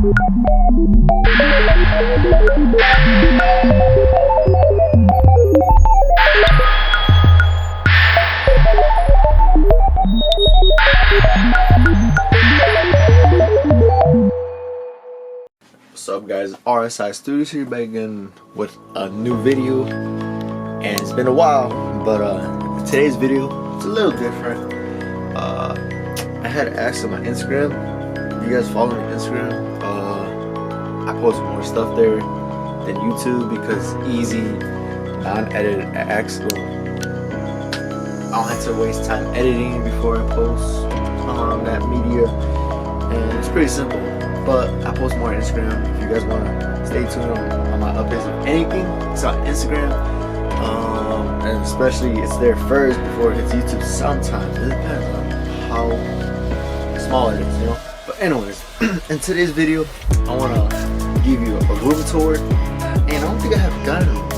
What's up guys, RSI Studios here back again with a new video, and it's been a while, but today's video, it's a little different. I had asked on my Instagram, if you guys follow me on Instagram, I post more stuff there than YouTube because easy, non-edited access. I don't have to waste time editing before I post that media, and it's pretty simple. But I post more on Instagram. If you guys want to stay tuned on my updates of anything, it's on Instagram. And especially it's there first before it hits YouTube sometimes. It depends on how small it is, you know. But anyways, in today's video, I want to give you a room tour. And I don't think I have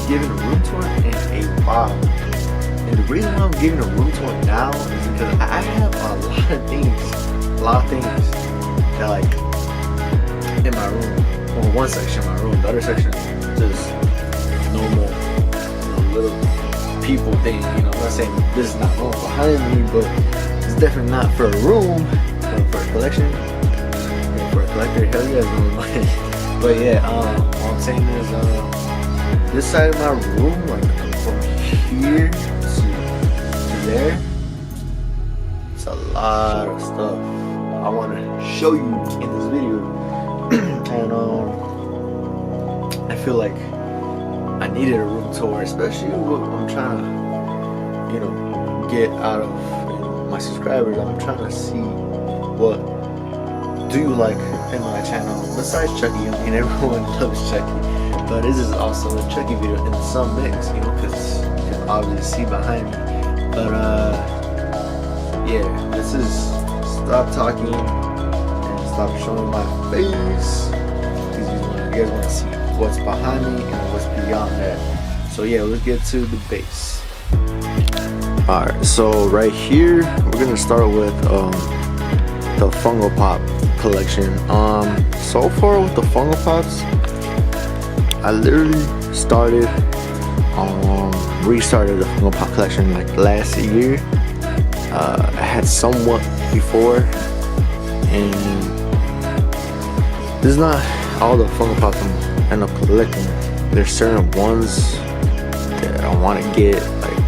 given a room tour in a while. And the reason why I'm giving a room tour now is because I have a lot of things that like in my room. Well, one section in my room, the other section is just normal, little people thing, I'm not saying this is not room behind me, but it's definitely not for a room, but for a collection, for a collector, hell yeah, but yeah, all I'm saying is, this side of my room, like from here to there, it's a lot of stuff I want to show you in this video. And I feel like I needed a room tour, especially what I'm trying to, get out of my subscribers. I'm trying to see what do you like in my channel besides Chucky. I mean, everyone loves Chucky, but this is also a Chucky video in some mix, because you can obviously see behind me. But yeah, this is stop talking and stop showing my face. You guys want to see what's behind me and what's beyond that. So yeah, let's get to the base. Alright, so right here we're gonna start with the Funko Pop collection. So far with the Funko Pops, I literally restarted the Funko Pop collection like last year. I had somewhat before, and this is not all the Funko Pops I end up collecting. There's certain ones that I want to get. Like,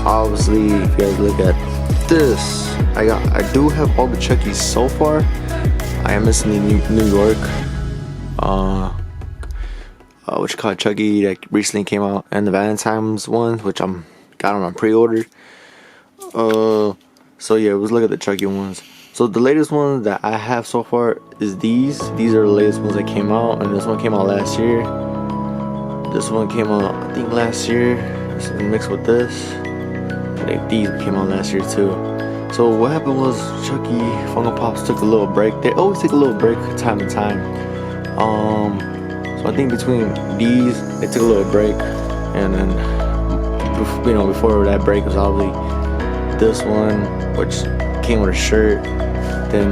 obviously, if you guys look at this, I do have all the Chuckies so far. I am missing the New York, which is called Chucky, that recently came out, and the Valentine's one, which got on pre-order. So yeah, let's look at the Chucky ones. So the latest one that I have so far is these. These are the latest ones that came out, and this one came out last year. This one came out, I think, last year. It's mixed with this. These came out last year too. So what happened was Chucky Funko Pops took a little break. They always take a little break time to time. So I think between these, they took a little break, and then before that break was obviously this one, which came with a shirt. Then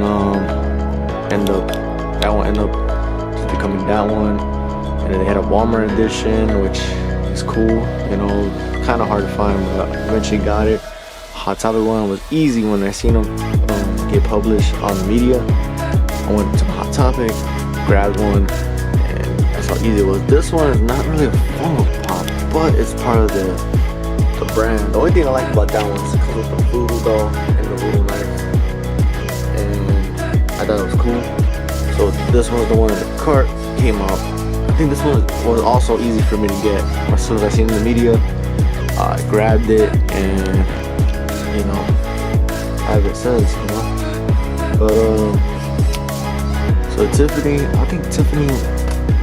that one ended up just becoming that one, and then they had a Walmart edition, which is cool, kind of hard to find, but eventually got it. Hot Topic one was easy when I seen them get published on the media. I went to Hot Topic, grabbed one, and that's how easy it was. This one is not really a Funko Pop, but it's part of the brand. The only thing I like about that one is because of the voodoo doll and the voodoo knife, and I thought it was cool. So this one was the one in the cart, came out. I think this one was also easy for me to get. As soon as I seen it in the media, I grabbed it, and I have it since, But so Tiffany, I think Tiffany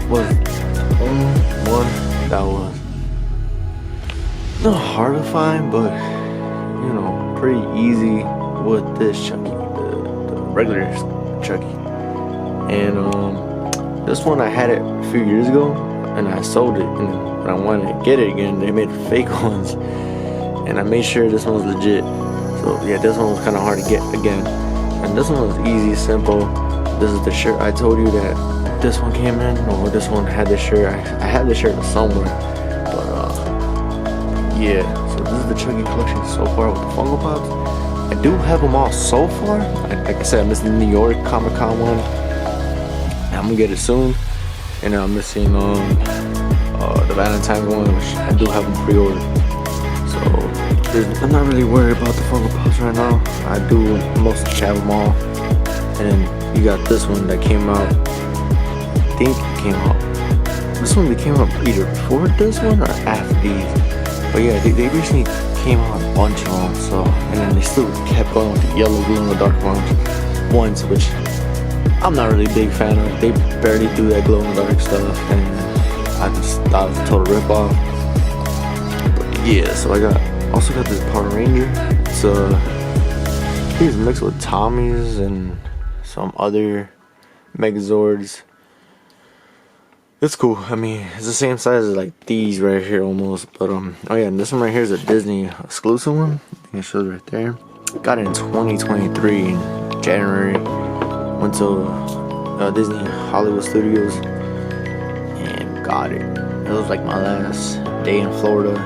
was the only one that was not hard to find, but pretty easy with this Chucky, the regular Chucky. And this one, I had it a few years ago, and I sold it, and when I wanted to get it again, they made fake ones, and I made sure this one was legit. So yeah, this one was kind of hard to get again, and this one was easy, simple. this is the shirt I told you that this one came in, or this one had this shirt. I had this shirt somewhere, but yeah. So this is the Chucky collection so far with the Funko Pops. I do have them all so far. Like I said, I'm missing the New York Comic Con one. I'm gonna get it soon, and I'm missing the Valentine's one, which I do have them pre-ordered. So I'm not really worried about the Funko Pops right now. I do mostly have them all. And then you got this one that came out. I think it came out. This one came out either before this one or after these. But yeah, they recently came out a bunch of them. So, and then they still kept going with the yellow, glow, and the dark ones, which I'm not really a big fan of. They barely do that glow in the dark stuff, and I just thought it was a total ripoff. But yeah, so I also got this Power Ranger. It's I think it's mixed with Tommy's and some other Megazords. It's cool. I mean, it's the same size as like these right here almost. But oh yeah, and this one right here is a Disney exclusive one. I think it shows right there. Got it in 2023 in January. Went to Disney Hollywood Studios and got it. It was like my last day in Florida,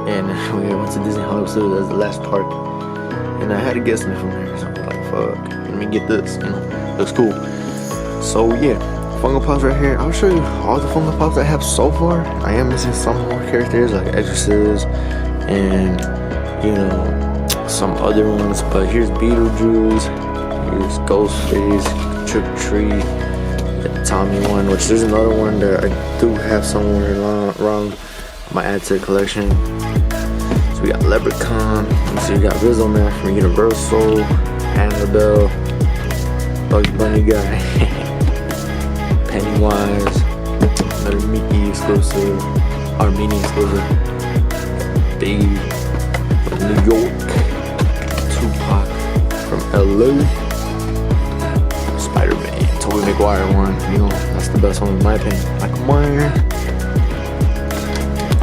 and we went to Disney Hollywood Studios as the last park. And I had to get something from there, so I was like, fuck, let me get this, looks cool. So yeah, Funko Pops right here. I'll show you all the Funko Pops I have so far. I am missing some more characters like Exorcist and, some other ones, but here's Beetlejuice, here's Ghostface, Trick or Treat, the Tommy one, which there's another one that I do have somewhere around my add to the collection. So we got Leprechaun, so you got Rizzo Man from Universal, Annabelle, Bugs Bunny guy, Pennywise, another Mickey exclusive, Armenian exclusive, Dave from New York, Tupac from LA, Spider-Man, Tobey Maguire one, that's the best one in my opinion, Michael Myers.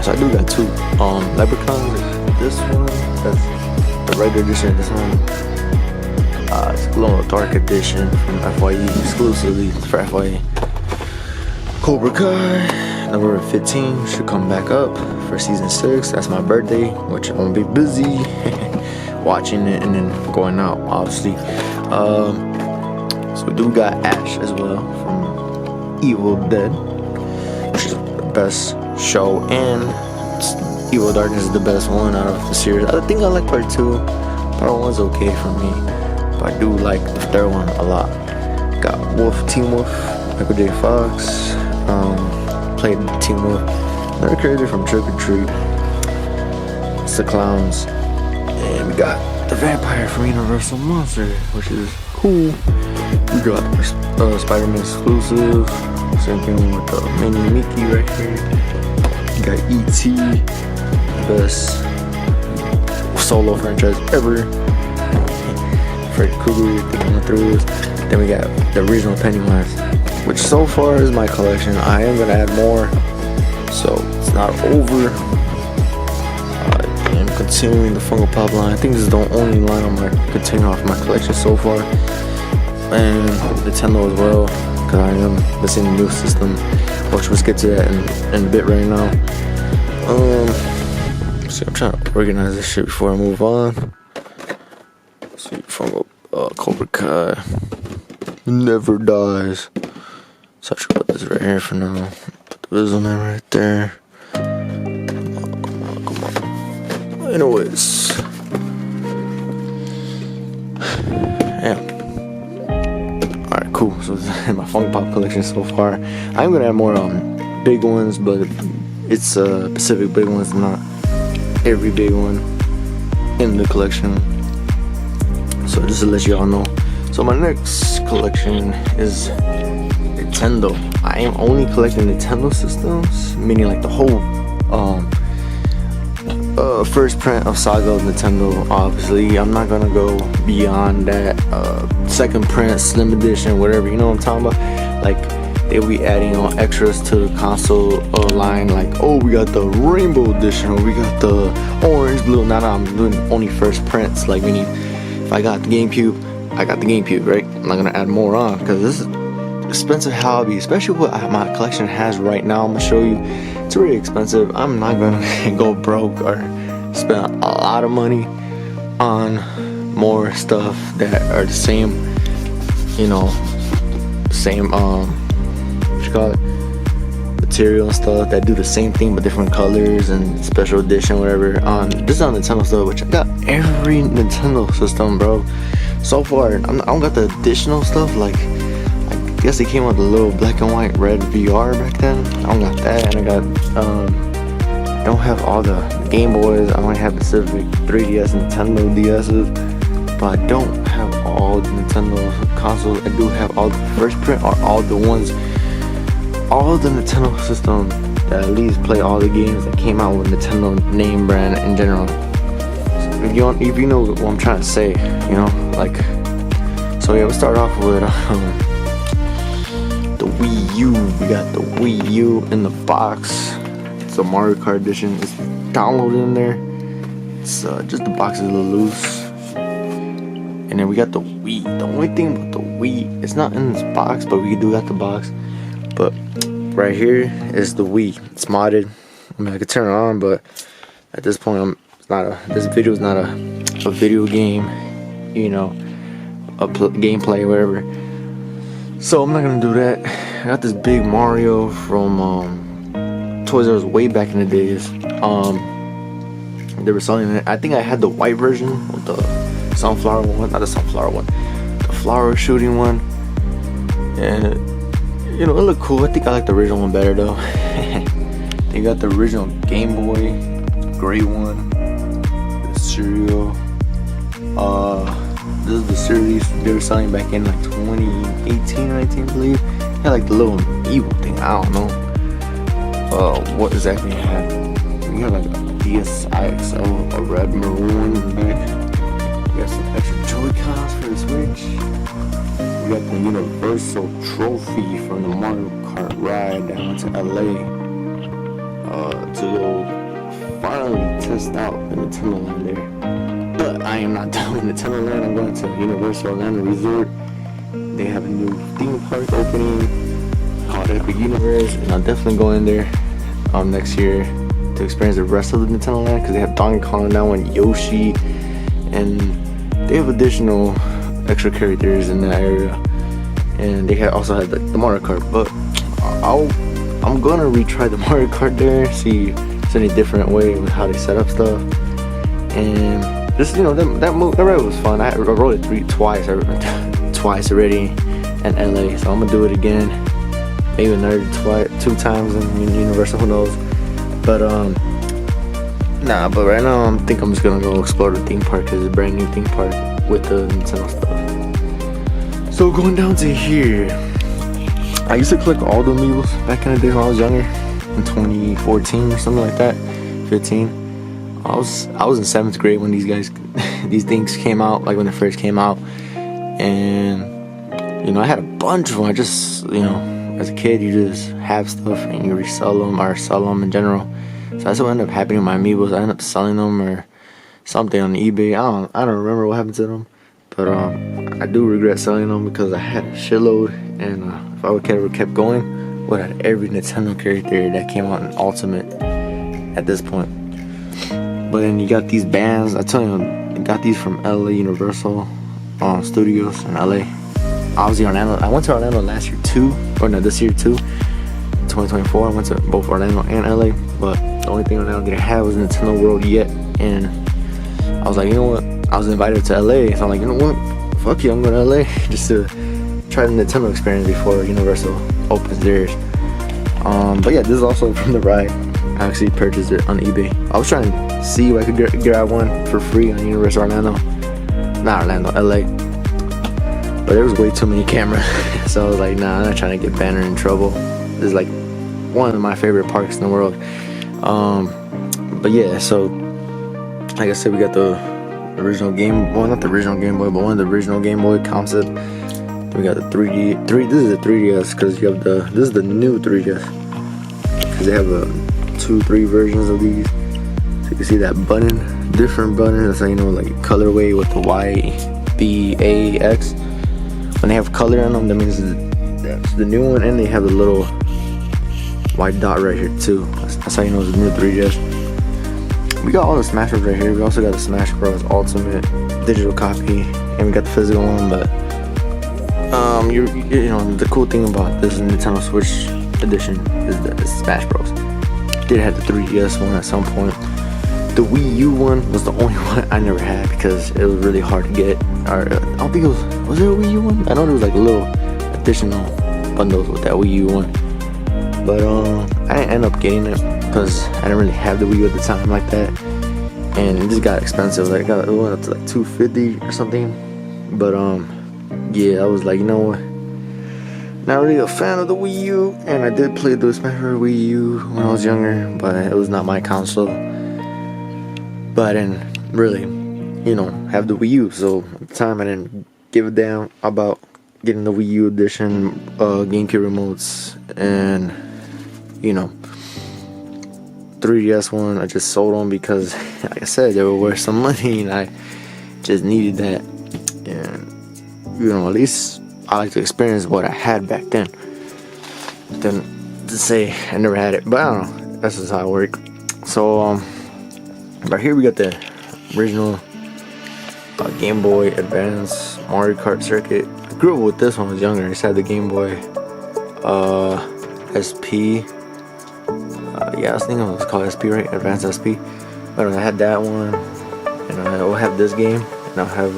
So I do got two Leprechauns. This one, that's the regular edition. This one, it's glow in the dark edition from FYE, exclusively for FYE. Cobra Kai, number 15, should come back up for season 6. That's my birthday, which I'm gonna be busy watching it and then going out, obviously. So we do got Ash as well from Evil Dead, which is the best show, and Evil Darkness is the best one out of the series. I think I like part 2. Part 1's okay for me, but I do like the third one a lot. Got Team Wolf, Michael J. Fox, played Team Wolf. Another character from Trick or Treat. It's the clowns. And we got the vampire from Universal Monster, which is cool. We got Spider-Man exclusive. Same thing with the Mini Mickey right here. We got E.T., best solo franchise ever. Freddy Krueger, thinking through this. Then we got the original Pennywise, which so far is my collection. I am gonna add more, so it's not over. I am continuing the Funko Pop line. I think this is the only line I'm continuing off my collection so far, and Nintendo as well, because I am missing the new system, which we'll get to that in a bit right now. See, I'm trying to organize this shit before I move on. See, Funko Cobra Kai never dies. So I'll put this right here for now. Put the Rizzo Man right there. Come on. Anyways, yeah. Alright, cool. So this is my Funko Pop collection so far. I'm gonna add more big ones, but it's specific big ones, not every big one in the collection. So just to let y'all know. So my next collection is Nintendo. I am only collecting Nintendo systems, meaning like the whole first print of Saga of Nintendo. Obviously, I'm not gonna go beyond that. Second print, Slim Edition, whatever. You know what I'm talking about? Like, they'll be adding on extras to the console line, like, oh, we got the Rainbow Edition, or we got the Orange, Blue. Now I'm doing only first prints, like, meaning if I got the GameCube, I got the GameCube, right? I'm not gonna add more on because this is expensive hobby, especially what my collection has right now. I'm gonna show you. It's really expensive. I'm not gonna go broke or spend a lot of money on more stuff that are the same, you know, same what you call it, material and stuff that do the same thing but different colors and special edition, whatever. This is on Nintendo stuff, which I got every Nintendo system, bro. So far, I don't got the additional stuff. Like, I guess they came with the little black and white red VR back then. I don't got that, and I got I don't have all the Game Boys. I only have Pacific 3DS and Nintendo DS's, but I don't have all the Nintendo consoles. I do have all the first print or all the ones, all the Nintendo system that at least play all the games that came out with Nintendo name brand in general. So if you know what I'm trying to say, you know, like. So yeah, we'll start off with the Wii U. We got the Wii U in the box. It's a Mario Kart edition. It's downloaded in there. It's just the box is a little loose. And then we got the Wii. The only thing with the Wii, it's not in this box, but we do got the box. But right here is the Wii. It's modded. I mean, I could turn it on, but at this point, this video is not a video game, you know, a gameplay, whatever. So I'm not gonna do that. I got this big Mario from Toys R Us way back in the days. They were selling it. I think I had the white version with the sunflower one, not the sunflower one, the flower shooting one, and you know, it looked cool. I think I like the original one better though. They got the original Game Boy, gray one, the cereal. This is the series they were selling back in like 2018, 19, I believe. It had like the little evil thing. I don't know what exactly it had. We got like a DSi XL, a red maroon in the back. We got some extra Joy-Cons for the Switch. We got the Universal trophy from the Mario Kart ride that went to LA to go finally test out the Nintendo Land there. But I am not done with Nintendo Land. I'm going to Universal Orlando Resort. They have a new theme park opening called Epic Universe, and I'll definitely go in there next year to experience the rest of the Nintendo Land, because they have Donkey Kong now and Yoshi, and they have additional extra characters in that area, and they also had the Mario Kart. But I'm gonna retry the Mario Kart there, see if it's any different way with how they set up stuff. And just, you know, that ride was fun. I rode it twice already in LA, so I'm gonna do it again, maybe another 2 times in Universal, who knows. But but right now I think I'm just gonna go explore the theme park, because it's a brand new theme park with the Nintendo stuff. So going down to here, I used to collect all the amiibos back in the day when I was younger, in 2014 or something like that, 15. I was in 7th grade when these things came out, like when they first came out, and you know, I had a bunch of them. I just, you know, as a kid, you just have stuff and you resell them or sell them in general. So that's what ended up happening with my amiibos. I ended up selling them or something on eBay. I don't remember what happened to them, but I do regret selling them, because I had a shitload, and if I would have kept going, would have had every Nintendo character that came out in Ultimate at this point. But then you got these bands. I tell you, I got these from LA Universal Studios in LA. I was in Orlando. I went to Orlando last year too, or no, this year too, 2024. I went to both Orlando and LA, but the only thing Orlando didn't have was Nintendo World yet, and I was like, you know what? I was invited to LA, so I'm like, you know what? Fuck you, I'm going to LA just to try the Nintendo experience before Universal opens theirs. But yeah, this is also from the ride. I actually purchased it on eBay. I was trying to see if I could grab one for free on Universal Orlando. Not Orlando, LA. But there was way too many cameras. So I was like, nah, I'm not trying to get Banner in trouble. This is like one of my favorite parks in the world. But yeah, so like I said, we got the original Game, well, not the original Game Boy, but one of the original Game Boy concept. Then we got the 3D, this is the 3DS, because you have this is the new 3DS, because they have 2-3 versions of these. So you can see that button, different buttons, that's how you know, like colorway with the white BAX. When they have color on them, that means that's the new one, and they have a little white dot right here too. That's how you know it's a new 3DS. We got all the Smash Bros right here. We also got the Smash Bros Ultimate digital copy, and we got the physical one. But you know, the cool thing about this Nintendo Switch edition is the Smash Bros. Did have the 3DS one at some point. The Wii U one was the only one I never had because it was really hard to get. Or I don't think it was there a Wii U one? I know there was like a little additional bundles with that Wii U one. But I didn't end up getting it because I didn't really have the Wii U at the time like that. And it just got expensive. Like it went up to like $250 or something. But yeah, I was like, you know what? Not really a fan of the Wii U, and I did play the Smash Bros. Wii U when I was younger, but it was not my console. But I didn't really, you know, have the Wii U, so at the time I didn't give a damn about getting the Wii U edition, GameCube remotes, and, you know, 3DS one. I just sold them because, like I said, they were worth some money, and I just needed that. And, you know, at least I like to experience what I had back then. Then to say I never had it, but I don't know. That's just how it works. So right here we got the original Game Boy Advance Mario Kart circuit. I grew up with this when I was younger. I just had the Game Boy SP. Yeah, I was thinking it was called SP, right? Advance SP. But I had that one, and I'll have this game, and I'll have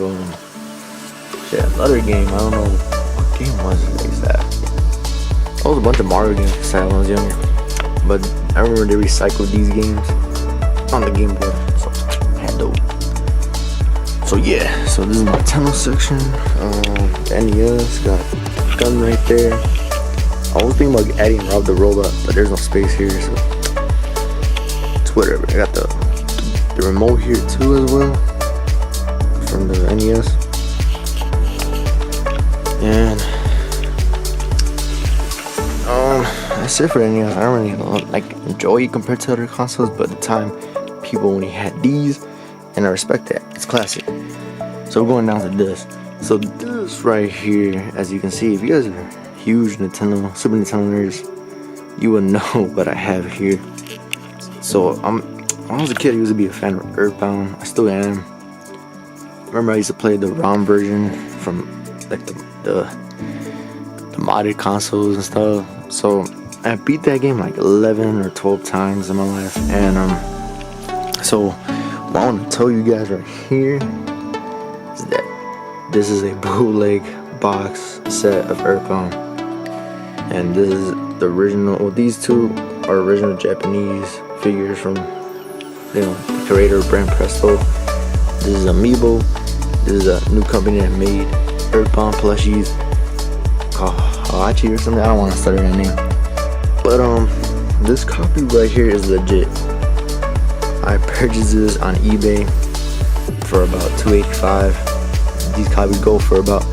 another game. I don't know what game was it exactly. There was a bunch of Mario games I had when I was younger, but I remember they recycled these games on the Game Boy, so I had those. So yeah, so this is my Nintendo section. The NES got gun right there. I was thinking about adding Rob the Robot, but there's no space here, so it's whatever. I got the remote here too as well from the NES. And that's it for NES. I don't really like enjoy it compared to other consoles, but at the time people only had these, and I respect that. It's classic. So we're going down to this. So this right here, as you can see, if you guys are huge Super Nintendo nerds, you would know what I have here. So when I was a kid, I used to be a fan of Earthbound. I still am. Remember, I used to play the ROM version from like the modded consoles and stuff. So I beat that game like 11 or 12 times in my life. And so what I want to tell you guys right here is that this is a bootleg box set of Earthbound, and this is the original. Well, these two are original Japanese figures from, you know, the creator Brand Presto. This is Amiibo. This is a new company that made Earthbound plushies called Hachi or something. I don't want to stutter that name, but this copy right here is legit. I purchased this on eBay for about $285. These copies go for about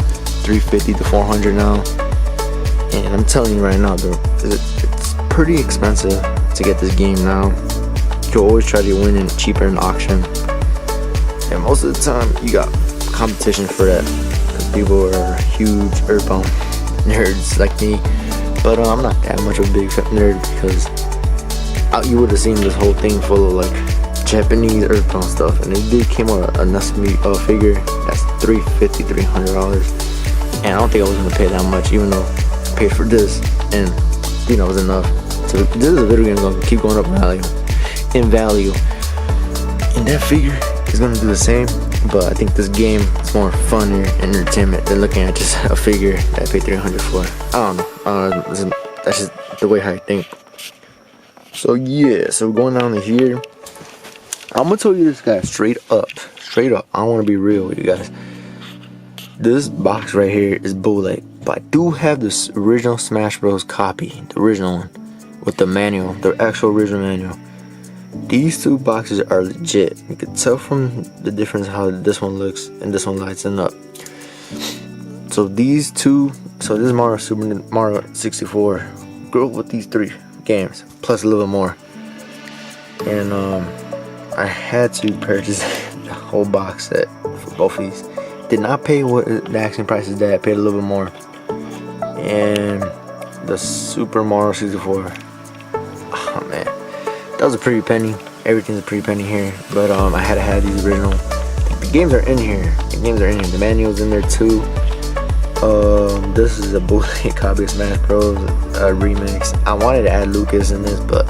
$350 to $400 now, and I'm telling you right now, it's pretty expensive to get this game now. You always try to win it cheaper in auction, and most of the time you got competition for that because people are huge Earthbound nerds like me. But I'm not that much of a big nerd because you would have seen this whole thing full of like Japanese Earthbound stuff, and it did came out a Nesumi figure that's $350, $300, and I don't think I was gonna pay that much, even though I paid for this, and you know, it was enough. So this is a video game gonna keep going up in value, and that figure is gonna do the same. But I think this game is more fun and entertainment than looking at just a figure that I paid $300 for. I don't know. That's just the way I think. So yeah, so going down to here, I'm gonna tell you this guy straight up. I don't want to be real with you guys. This box right here is bootleg, but I do have this original Smash Bros. Copy, the original one, with the manual, the actual original manual. These two boxes are legit. You can tell from the difference how this one looks and this one lights up. So these two, so this is Mario 64. Grew up with these three games, plus a little more. And I had to purchase the whole box set for both of these. did not pay what the asking price is. That I paid a little bit more. And the Super Mario 64. Oh man, that was a pretty penny. Everything's a pretty penny here. But I had to have these original. The games are in here. The manual's in there too. This is a bootleg copy of Smash Bros. Remix. I wanted to add Lucas in this, but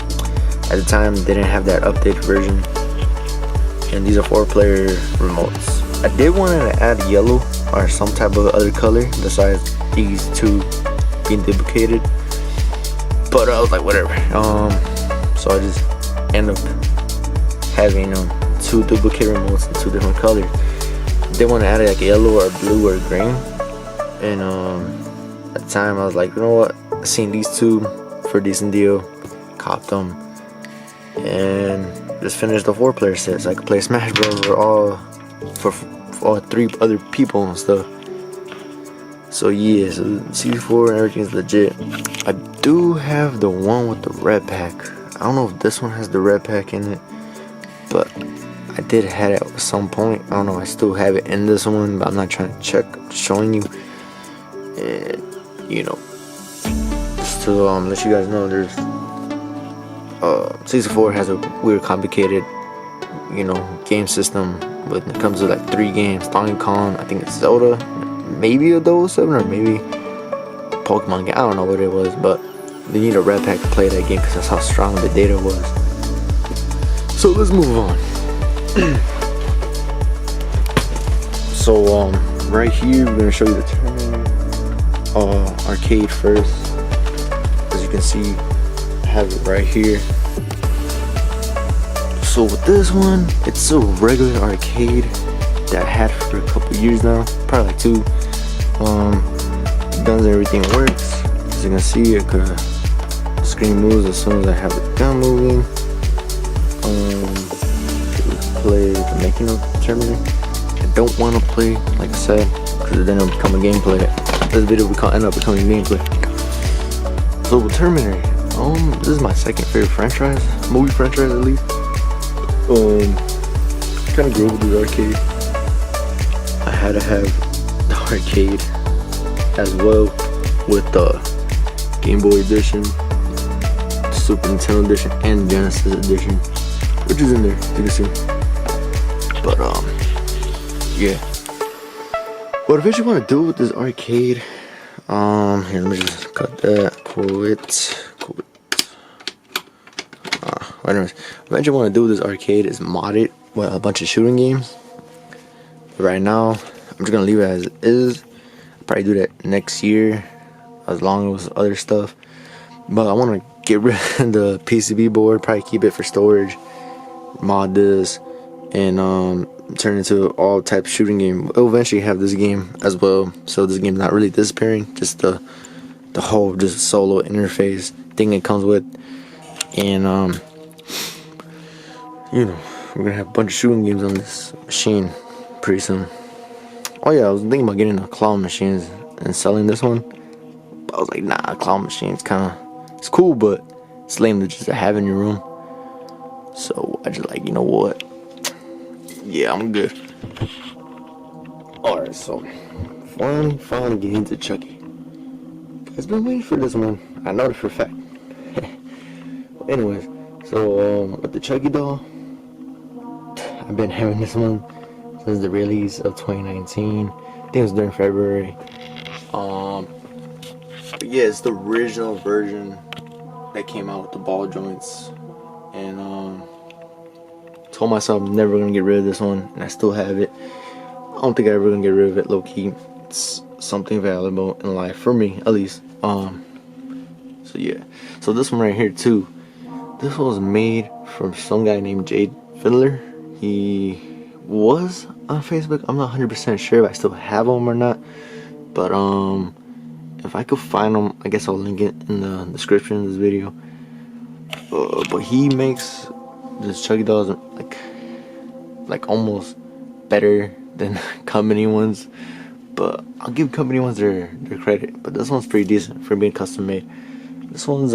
at the time they didn't have that updated version. And these are 4-player remotes. I did want to add yellow or some type of other color besides these two being duplicated, but I was like, whatever. So I just end up having 2 duplicate remotes in 2 different colors. They want to add like a yellow or blue or green, and at the time I was like, you know what? I seen these 2 for a decent deal, copped them, and just finished the 4-player set so I could play Smash Bros. For all 3 other people and stuff. So yeah, so C4 and everything's legit. I do have the one with the red pack. I don't know if this one has the red pack in it, but I did have it at some point. I don't know, I still have it in this one, but I'm not trying to check. I'm showing you. And you know, just to let you guys know, there's C4 has a weird, complicated, you know, game system when it comes to like 3 games. Donkey Kong, I think it's Zelda, maybe a 007 or maybe a Pokemon game. I don't know what it was, but they need a red pack to play that game because that's how strong the data was. So let's move on. So right here we're gonna show you the tournament arcade first. As you can see, I have it right here. So with this one, it's a regular arcade that I had for a couple years now, probably like 2. Guns and everything works. As you can see, the screen moves as soon as I have the gun moving. Play the making of the Terminator. I don't want to play, like I said, because then it'll become a gameplay. This video will end up becoming gameplay. So with Terminator, this is my second favorite franchise, movie franchise at least. Kind of grew up with the arcade. I had to have the arcade as well with the Game Boy edition, Super Nintendo edition, and Genesis edition, which is in there, as you can see. But yeah. What I eventually want to do with this arcade, here, let me just cut that. Quit. Anyways, what I eventually want to do with this arcade is mod it with a bunch of shooting games. But right now, I'm just gonna leave it as it is. I'll probably do that next year, as long as other stuff. But I want to get rid of the PCB board, probably keep it for storage, mod this, and turn into all type of shooting game. We'll eventually have this game as well, so this game's not really disappearing, just the whole just solo interface thing it comes with. And you know, we're gonna have a bunch of shooting games on this machine pretty soon. Oh yeah, I was thinking about getting a claw machines and selling this one, but I was like, nah, claw machines it's cool, but it's lame to just have in your room. So I just like, you know what, yeah, I'm good. Alright, so finally getting into Chucky. I've been waiting for this one, I know it for a fact. Anyways, so with the Chucky doll, I've been having this one since the release of 2019. I think it was during February. But yeah, it's the original version that came out with the ball joints, and told myself I'm never gonna get rid of this one, and I still have it. I don't think I'm ever gonna get rid of it, low key. It's something valuable in life for me, at least. So yeah, so this one right here too. This was made from some guy named Jade Fiddler. He was on Facebook. I'm not 100% sure if I still have him or not. But if I could find him, I guess I'll link it in the description of this video. But he makes this Chucky dolls like almost better than company ones. But I'll give company ones their credit. But this one's pretty decent for being custom made. This one's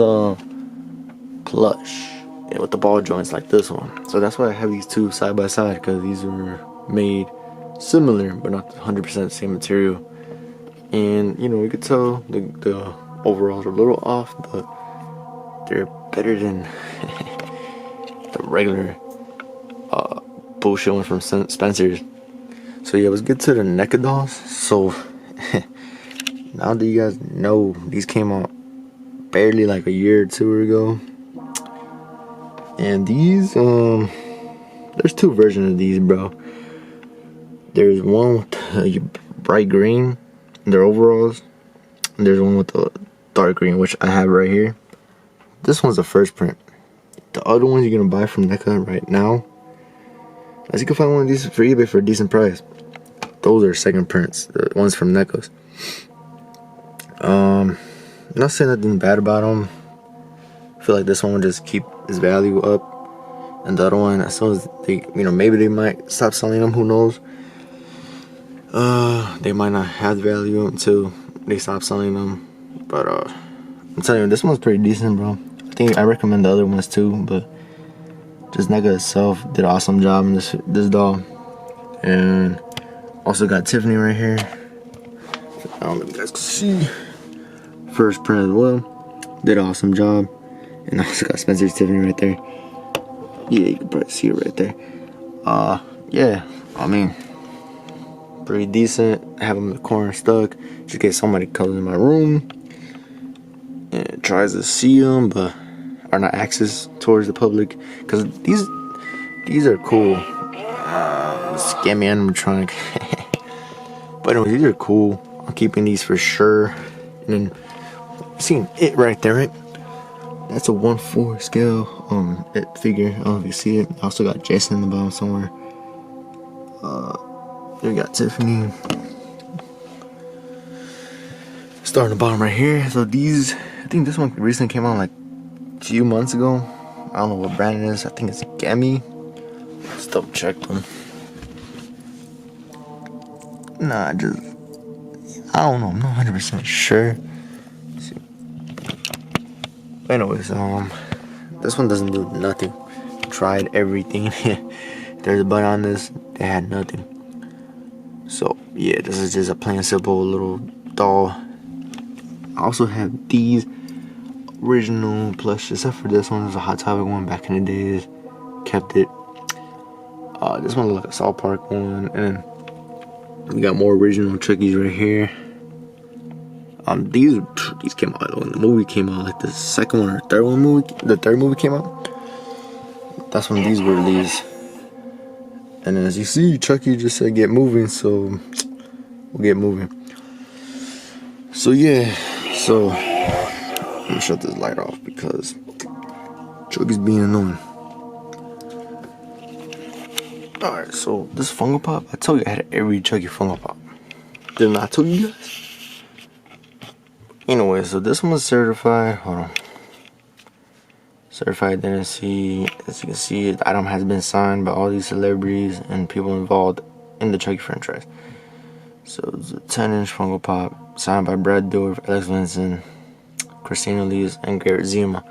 plush, with the ball joints like this one. So that's why I have these two side by side, because these were made similar, but not 100% the same material. And you know, you could tell the overalls are a little off, but they're better than the regular bullshit one from Spencer's. So yeah, let's get to the NECA dolls. So now that you guys know, these came out barely like a year or two ago. And these, there's two versions of these, bro. There's one with bright green, their overalls. And there's one with the dark green, which I have right here. This one's the first print. The other ones you're gonna buy from NECA right now, as you can find one of these for eBay for a decent price. Those are second prints, the ones from NECA's. Not saying nothing bad about them. I feel like this one will just keep its value up, and the other one, as soon as they, you know, maybe they might stop selling them. Who knows? They might not have value until they stop selling them. But I'm telling you, this one's pretty decent, bro. I recommend the other ones too, but just NECA itself did an awesome job in this doll. And also got Tiffany right here. I don't know if you guys can see. First print as well. Did an awesome job. And also got Spencer's Tiffany right there. Yeah, you can probably see it right there. Yeah, I mean, pretty decent. Have them in the corner stuck, just in case somebody comes in my room and tries to see them, but are not access towards the public. Because these are cool. Scammy animatronic. But anyway, these are cool. I'm keeping these for sure. And then seeing it right there, right? That's a 1/4 scale it figure. I don't know if you see it. I also got Jason in the bottom somewhere. There we got Tiffany. Starting the bottom right here. So these, I think this one recently came out like a few months ago. I don't know what brand it is. I think it's Gammy. Let's double check them. Nah, I don't know. I'm not 100% sure. Let's see. Anyways, this one doesn't do nothing. Tried everything. There's a button on this. They had nothing. So yeah, this is just a plain simple little doll. I also have these original plush, except for this one. It was a Hot Topic one back in the days. Kept it. This one looks like a South Park one, and we got more original Chuckies right here. These came out when the movie came out, like the second one or third one movie. The third movie came out. That's when these were released. And as you see, Chucky just said get moving, so we'll get moving. So yeah, so I'm gonna shut this light off because Chucky's being annoying. Alright, so this Funko Pop, I told you I had every Chucky Funko Pop. Didn't I tell you guys? Anyway, so this one was certified. Hold on. Certified identity. As you can see, the item has been signed by all these celebrities and people involved in the Chucky franchise. So it's a 10-inch Funko Pop signed by Brad Dourif, Alex Vincent, Christina Lees, and Garrett Zima.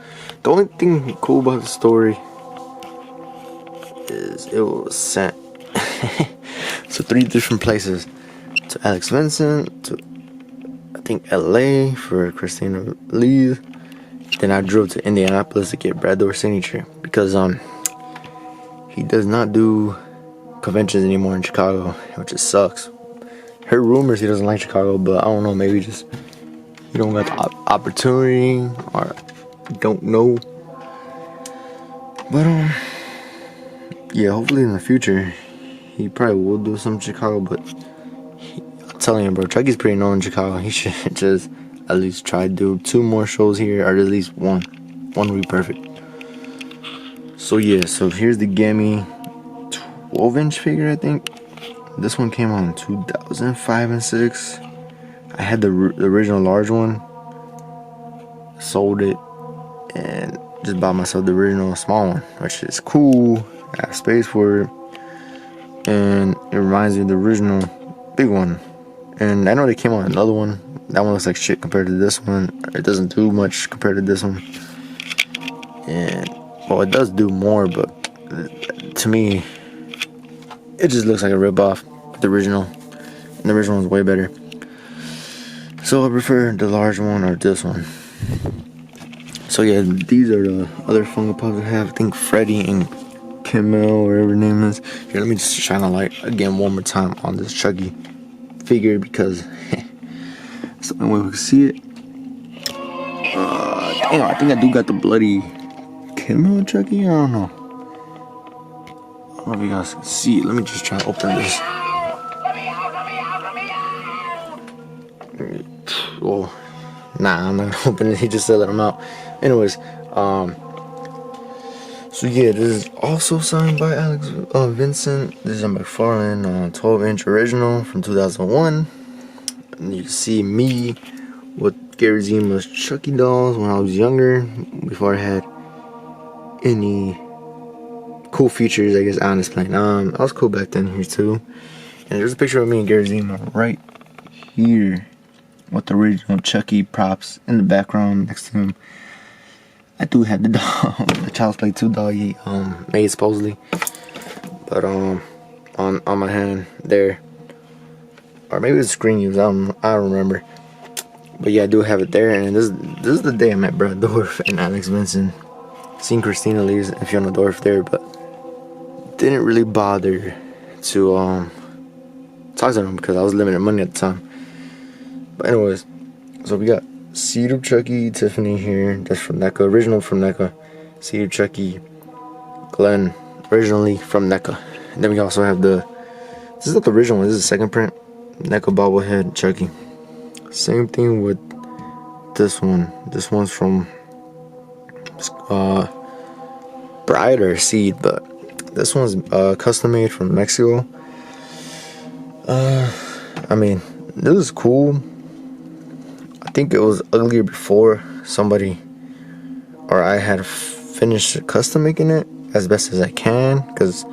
The only thing cool about the story is it was sent to 3 different places. To Alex Vincent, to I think LA for Christina Lees. Then I drove to Indianapolis to get Brad Dourif's signature because he does not do conventions anymore in Chicago, which just sucks. Heard rumors he doesn't like Chicago, but I don't know, maybe just you don't got the opportunity or don't know. But yeah, hopefully in the future he probably will do some Chicago, but I'm telling you, bro, Chucky's pretty known in Chicago. He should just at least try to do 2 more shows here, or at least one. One would be perfect. So yeah, so here's the Gammy 12-inch figure, I think. This one came out in 2005 and 6. I had the original large one. Sold it and just bought myself the original small one, which is cool. I have space for it. And it reminds me of the original big one. And I know they came out with another one. That one looks like shit compared to this one. It doesn't do much compared to this one. And, well, it does do more, but to me, it just looks like a ripoff. the original, and the original was way better. So I prefer the large one or this one. So yeah, these are the other Funko Pops I have. I think Freddy and Kimmel, whatever her name is. Here, let me just shine a light again one more time on this Chucky figure because it's the only way we can see it. Damn, I think I do got the bloody Kimmel Chucky. I don't know. I don't know if you guys can see it. Let me just try to open this. Oh, nah, I'm not gonna open it. He just said let him out. Anyways, so yeah, this is also signed by Alex Vincent. This is a McFarlane 12-inch original from 2001. And you can see me with Gary Zima's Chucky dolls when I was younger, before I had any cool features, I guess, on this plane. I was cool back then here too. And there's a picture of me and Gary Zima right here with the original Chucky props in the background next to him. I do have the doll, the Child's Play 2 doll he made supposedly, but on my hand there, or maybe it's screen use. I don't remember. But yeah, I do have it there, and this is the day I met Brad Dorff and Alex Vincent. Seen Christina Lee's and Fiona Dorff there, but didn't really bother to talk to them because I was limited money at the time. But anyways, so we got Cedar Chucky Tiffany here. That's from NECA, original from NECA. Cedar Chucky Glenn, originally from NECA. And then we also have this is not the original one, this is the second print. NECA bobblehead Chucky. Same thing with this one. This one's from Bride or Seed, but this one's custom made from Mexico. I mean, this is cool. I think it was uglier before somebody or I had finished custom making it as best as I can, because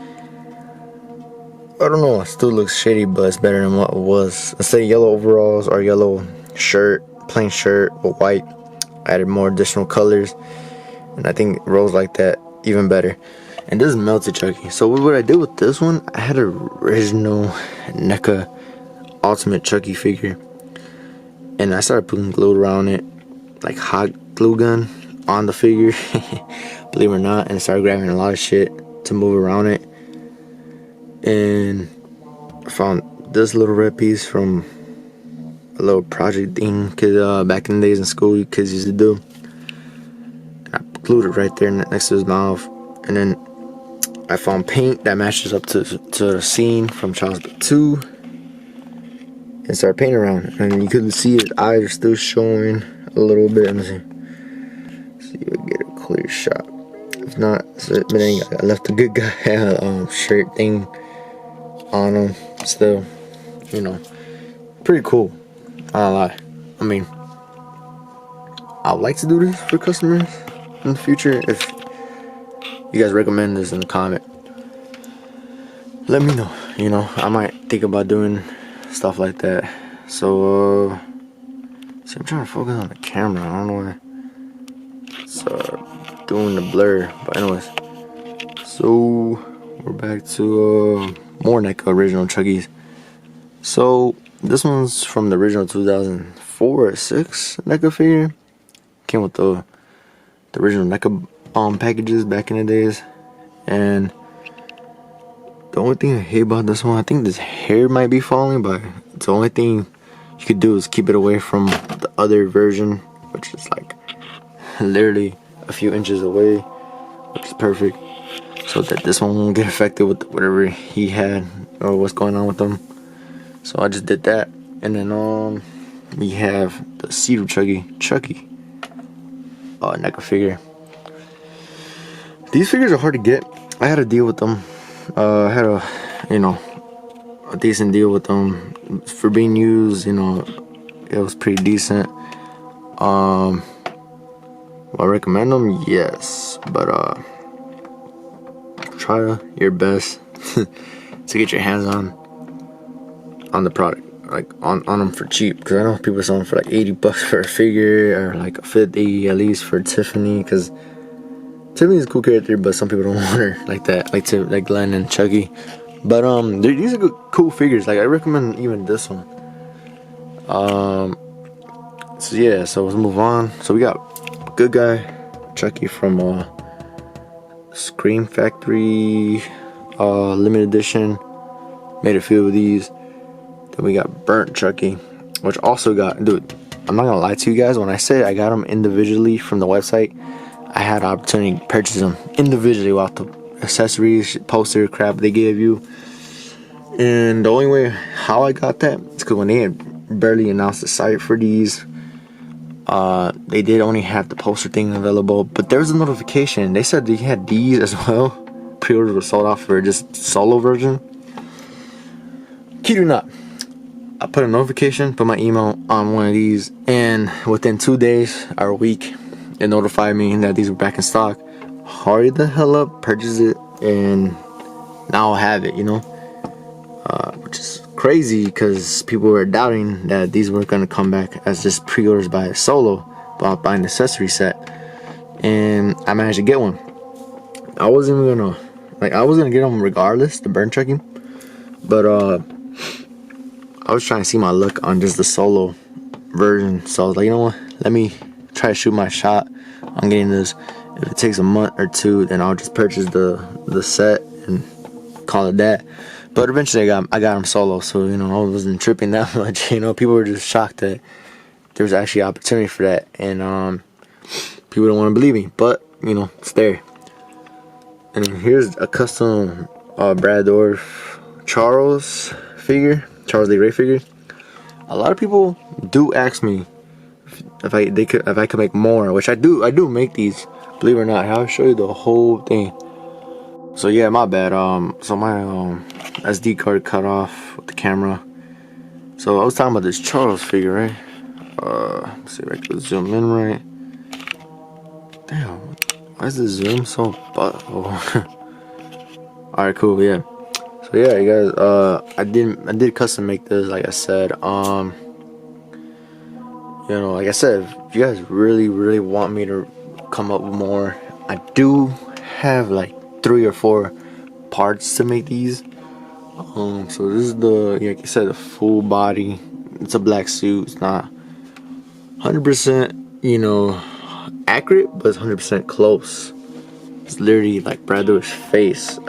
I don't know, it still looks shitty, but it's better than what it was. Let's say yellow overalls or yellow shirt, plain shirt with white. I added more additional colors, and I think it rolls like that even better. And this is melted Chucky. So what I did with this one, I had an original NECA Ultimate Chucky figure, and I started putting glue around it, like hot glue gun on the figure, believe it or not, and started grabbing a lot of shit to move around it. And I found this little red piece from a little project thing, cause back in the days in school, kids used to do. And I glued it right there next to his mouth, and then I found paint that matches up to the scene from Child's Play 2, and started painting around it. And you couldn't see his eyes are still showing a little bit. Let me see if we can get a clear shot. If not, but then I left a good guy shirt thing on him still, you know, pretty cool. I don't lie. I mean, I would like to do this for customers in the future. If you guys recommend this in the comment, let me know. You know, I might think about doing stuff like that. So see, I'm trying to focus on the camera. I don't know why it's doing the blur, but anyways, so we're back to more NECA original Chuckies. So this one's from the original 2004 or 6 NECA figure. Came with the original NECA packages back in the days. And the only thing I hate about this one, I think this hair might be falling, but it's the only thing you could do is keep it away from the other version, which is like literally a few inches away, which is perfect, so that this one won't get affected with whatever he had or what's going on with them. So I just did that. And then we have the Cedar Chucky NECA figure. These figures are hard to get. I had to deal with them. I had a decent deal with them for being used. You know, it was pretty decent. I recommend them, yes, but try your best to get your hands on the product, like on them for cheap, because I know people are selling for like $80 for a figure, or like $50 at least for Tiffany, because Tiffany's a cool character, but some people don't want her like that, like Glenn and Chucky. But these are good, cool figures. Like I recommend even this one. So yeah, so let's move on. So we got good guy Chucky from Scream Factory, limited edition. Made a few of these. Then we got Burnt Chucky, which also got, dude, I'm not gonna lie to you guys, when I say I got them individually from the website, I had the opportunity to purchase them individually without the accessories, poster crap they gave you. And the only way how I got that is because when they had barely announced the site for these, they did only have the poster thing available, but there was a notification. They said they had these as well. Pre-orders were sold out for just solo version. Kid you not, I put a notification, put my email on one of these, and within 2 days or a week, it notified me that these were back in stock. Hurry the hell up, purchase it, and now I'll have it, you know? Which is crazy because people were doubting that these were going to come back as just pre-orders by a solo, but buying an accessory set. And I managed to get one. I wasn't even gonna, I was gonna get them regardless, the Burn Chucky, but I was trying to see my luck on just the solo version. So I was like, you know what, let me try to shoot my shot on getting this. If it takes a month or two, then I'll just purchase the set and call it that. But eventually I got them solo, so you know I wasn't tripping that much. You know, people were just shocked that there was actually opportunity for that, and people don't want to believe me, but you know it's there. And then here's a custom Brad Dorff Charles Lee Ray figure. A lot of people do ask me if I could make more, which I do. I do make these, believe it or not. I'll show you the whole thing. So yeah, my bad. So my SD card cut off with the camera. So I was talking about this Charles figure, right? Let's see if I can zoom in right. Damn, why is the zoom so butthole? Alright, cool, yeah. So yeah, you guys, I did custom make this, like I said. You know, like I said, if you guys really want me to come up with more, I do have like 3 or 4 parts to make these. So this is like I said, the full body. It's a black suit. It's not 100%, you know, accurate, but it's 100% close. It's literally like Brad Dorff's face.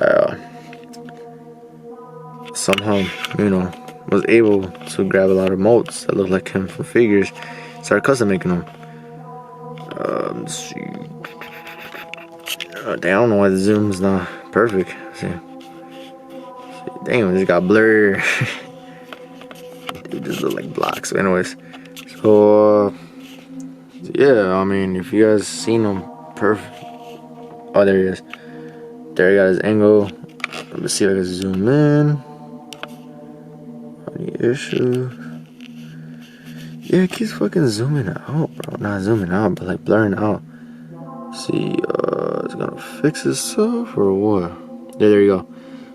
Somehow, you know, was able to grab a lot of molds that look like him from figures. Started custom making them. Let's see. Damn, I don't know why the zoom is not perfect. See. Damn, it just got blurred. It just look like blocks. So anyways, so yeah, I mean, if you guys seen him, perfect. Oh, there he is. There he got his angle. Let me see if I can zoom in. Any issue? Yeah, it keeps fucking zooming out, bro. Not zooming out, but like blurring out. See, it's gonna fix itself or what? Yeah, there you go.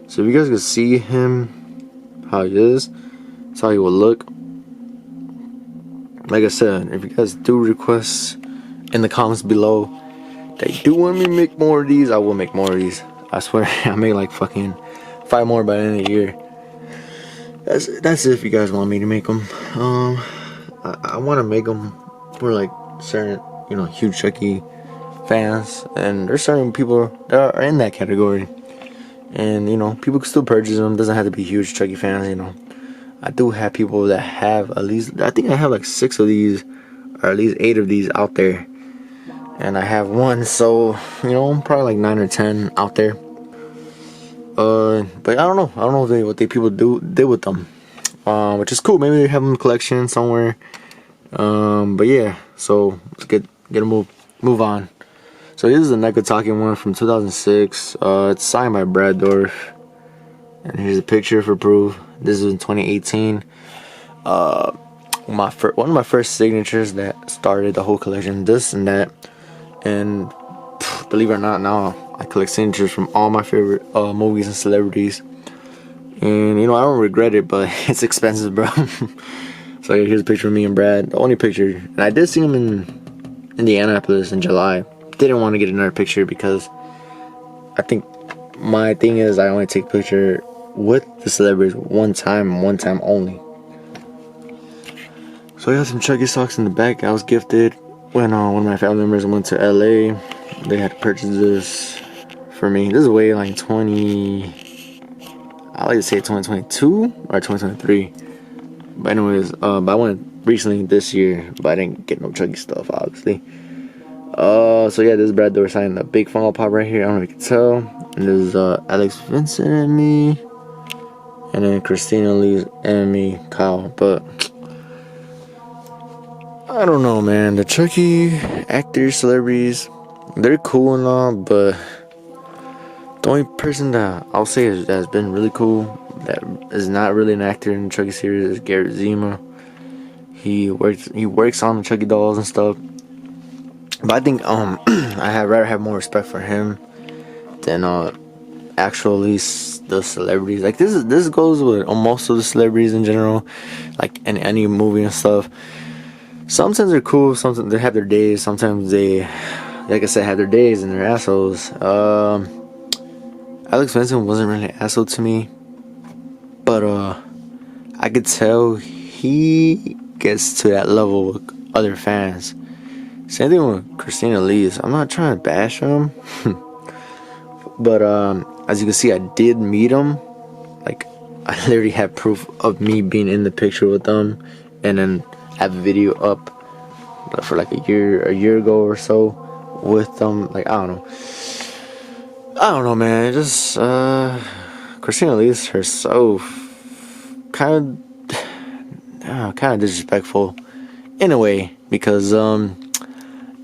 So if you guys can see him, how he is, that's how he will look. Like I said, if you guys do request in the comments below that you do want me to make more of these, I will make more of these. I swear, I make like fucking 5 more by the end of the year. That's if you guys want me to make them. I want to make them for like certain, you know, huge Chucky fans, and there's certain people that are in that category, and you know, people can still purchase them. Doesn't have to be huge Chucky fans, you know. I do have people that have at least, I think I have like 6 of these, or at least 8 of these out there, and I have one, so you know, probably like 9 or 10 out there. But I don't know what people did with them, which is cool. Maybe they have them in collection somewhere. But yeah, so let's get a move on. So this is a Neko Talking one from 2006. It's signed by Brad Dorff, and here's a picture for proof. This is in 2018. One of my first signatures that started the whole collection, this and that. And believe it or not, now I collect signatures from all my favorite movies and celebrities. And you know, I don't regret it, but it's expensive, bro. So here's a picture of me and Brad, the only picture. And I did see him in Indianapolis in July. Didn't want to get another picture because I think my thing is I only take picture with the celebrities one time only. So I got some Chucky socks in the back. I was gifted when one of my family members went to LA. They had to purchase this for me. This is way like I like to say 2022 or 2023. But anyways, but I went recently this year, but I didn't get no Chucky stuff, obviously. So yeah, this is Brad Dorsey signing a big Funko Pop right here. I don't know if you can tell. And this is Alex Vincent and me, and then Christina Lee and me, Kyle. But I don't know, man. The Chucky actors, celebrities, they're cool and all, but the only person that I'll say that's been really cool, that is not really an actor in the Chucky series, is Garrett Zima. He works on the Chucky dolls and stuff. But I think I rather have more respect for him than actually the celebrities. Like this goes with most of the celebrities in general, like in any movie and stuff. Sometimes they're cool, sometimes they have their days, sometimes they, like I said, have their days and they're assholes. Alex Vincent wasn't really an asshole to me, but I could tell he gets to that level with other fans. Same thing with Christina Lee. I'm not trying to bash him, but as you can see, I did meet him. Like, I literally have proof of me being in the picture with them, and then have a video up for like a year ago or so with them. Like, I don't know, man. Just Christina Lee's herself kind of disrespectful in a way, because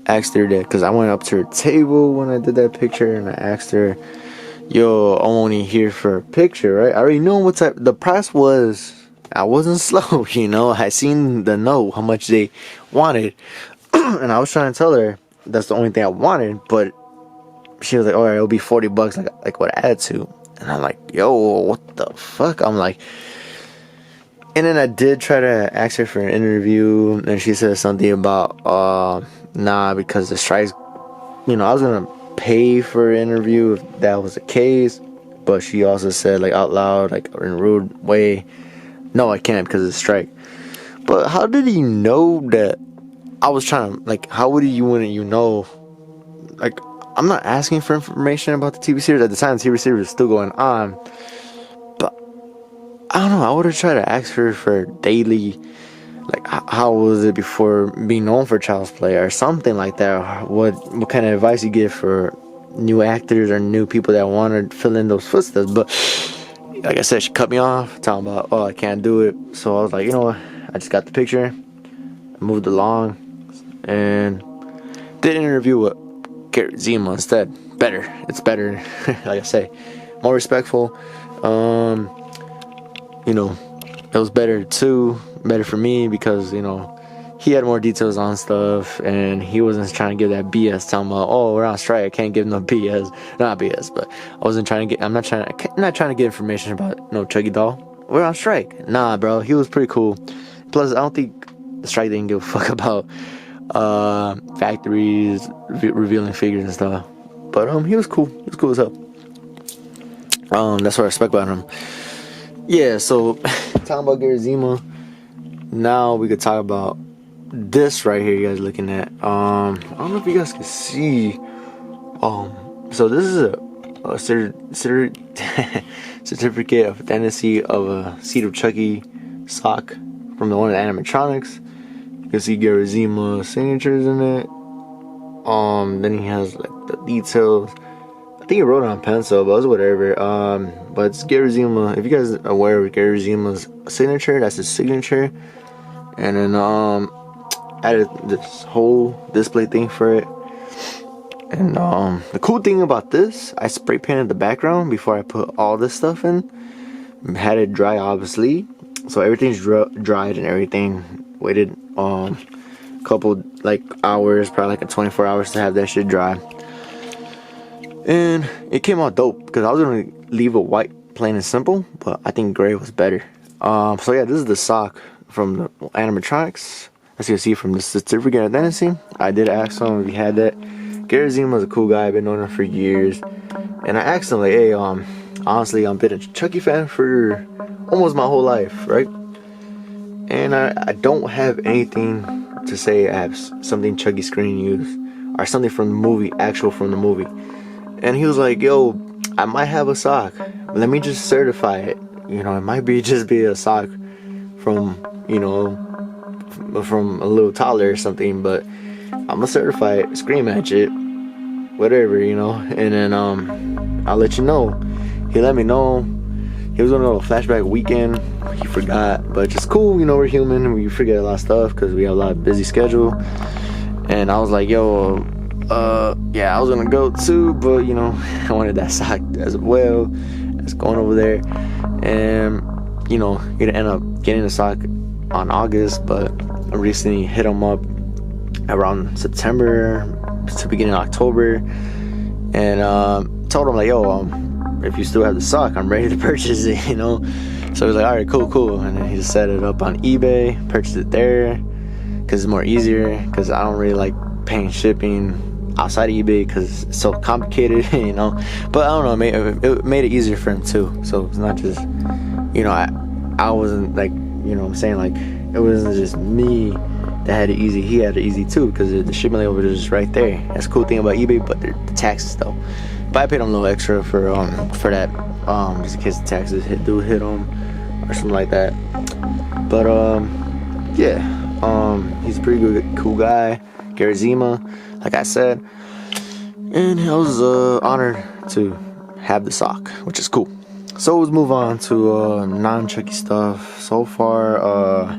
asked her that, because I went up to her table when I did that picture and I asked her, yo, I'm only here for a picture, right? I already know what type the price was. I wasn't slow, you know. I seen the note, how much they wanted, and I was trying to tell her that's the only thing I wanted, but she was like, alright, it'll be $40, like what attitude? And I'm like, yo, what the fuck? I'm like, and then I did try to ask her for an interview, and she said something about nah, because the strikes, you know, I was gonna pay for an interview if that was the case, but she also said, like, out loud, like in a rude way, no, I can't because of the strike. But how did he know that I was trying to, like, how wouldn't you know? Like, I'm not asking for information about the TV series. At the time, the TV series was still going on. But, I don't know, I would have tried to ask her for daily, like, how was it before being known for Child's Play or something like that. What kind of advice you give for new actors or new people that want to fill in those footsteps. But, like I said, she cut me off, talking about, oh, I can't do it. So I was like, you know what, I just got the picture, I moved along, and did an interview with Garrett Zima instead. It's better. Like I say, more respectful. You know, it was better for me because, you know, he had more details on stuff, and he wasn't trying to give that BS, talking about, oh, we're on strike, I can't give no BS. Not BS, but I'm not trying to get information about no Chucky doll. We're on strike. Nah, bro, he was pretty cool. Plus, I don't think the strike didn't give a fuck about factories revealing figures and stuff. But he was cool. He was cool as hell. That's what I respect about him. Yeah, so talking about Garrett Zima, now we could talk about this right here you guys looking at. I don't know if you guys can see. So this is a certificate of authenticity of a Seed of Chucky sock from the one of the animatronics. You can see Garrett Zima's signatures in it. Then he has like the details. I think he wrote it on pencil, but it was whatever. But it's Garrett Zima. If you guys are aware of Garrett Zima's signature, that's his signature. And then added this whole display thing for it. And the cool thing about this, I spray painted the background before I put all this stuff in. Had it dry, obviously, so everything's dried and everything. Waited couple like hours, probably like 24 hours to have that shit dry. And it came out dope because I was gonna leave it white, plain and simple, but I think gray was better. So yeah, this is the sock from the animatronics. As you can see from the certificate of identity, I did ask him if he had that. Garrett Zima was a cool guy. I've been knowing him for years, and I asked him like, hey, honestly, I've been a Chucky fan for almost my whole life, right? And I don't have anything to say I have something Chucky screen used or something from the movie, actual from the movie. And he was like, yo, I might have a sock, but let me just certify it. You know, it might just be a sock from, you know, from a little toddler or something, but I'm gonna certify it, screen match it, whatever, you know. And then I'll let you know. He let me know. He was on a little flashback weekend. He forgot, but it's cool, you know, we're human. We forget a lot of stuff because we have a lot of busy schedule. And I was like, yo, yeah, I was gonna go too, but you know, I wanted that sock as well as going over there. And you know, you're gonna end up getting the sock on August, but I recently hit him up around September to beginning of October, and told him like, yo, if you still have the sock, I'm ready to purchase it, you know. So he was like, all right, cool. And then he just set it up on eBay, purchased it there because it's more easier, because I don't really like paying shipping outside of eBay because it's so complicated, you know. But I don't know, it made it easier for him too. So it's not just, you know, I wasn't like, you know what I'm saying, like it wasn't just me that had it easy, he had it easy too, because the shipping label is just right there. That's the cool thing about eBay, but the taxes though. But I paid him a little extra for that, just in case the taxes hit him or something like that. But yeah, he's a pretty good, cool guy, Gary Zima, like I said, and I was honored to have the sock, which is cool. So let's move on to non-Chucky stuff. So far,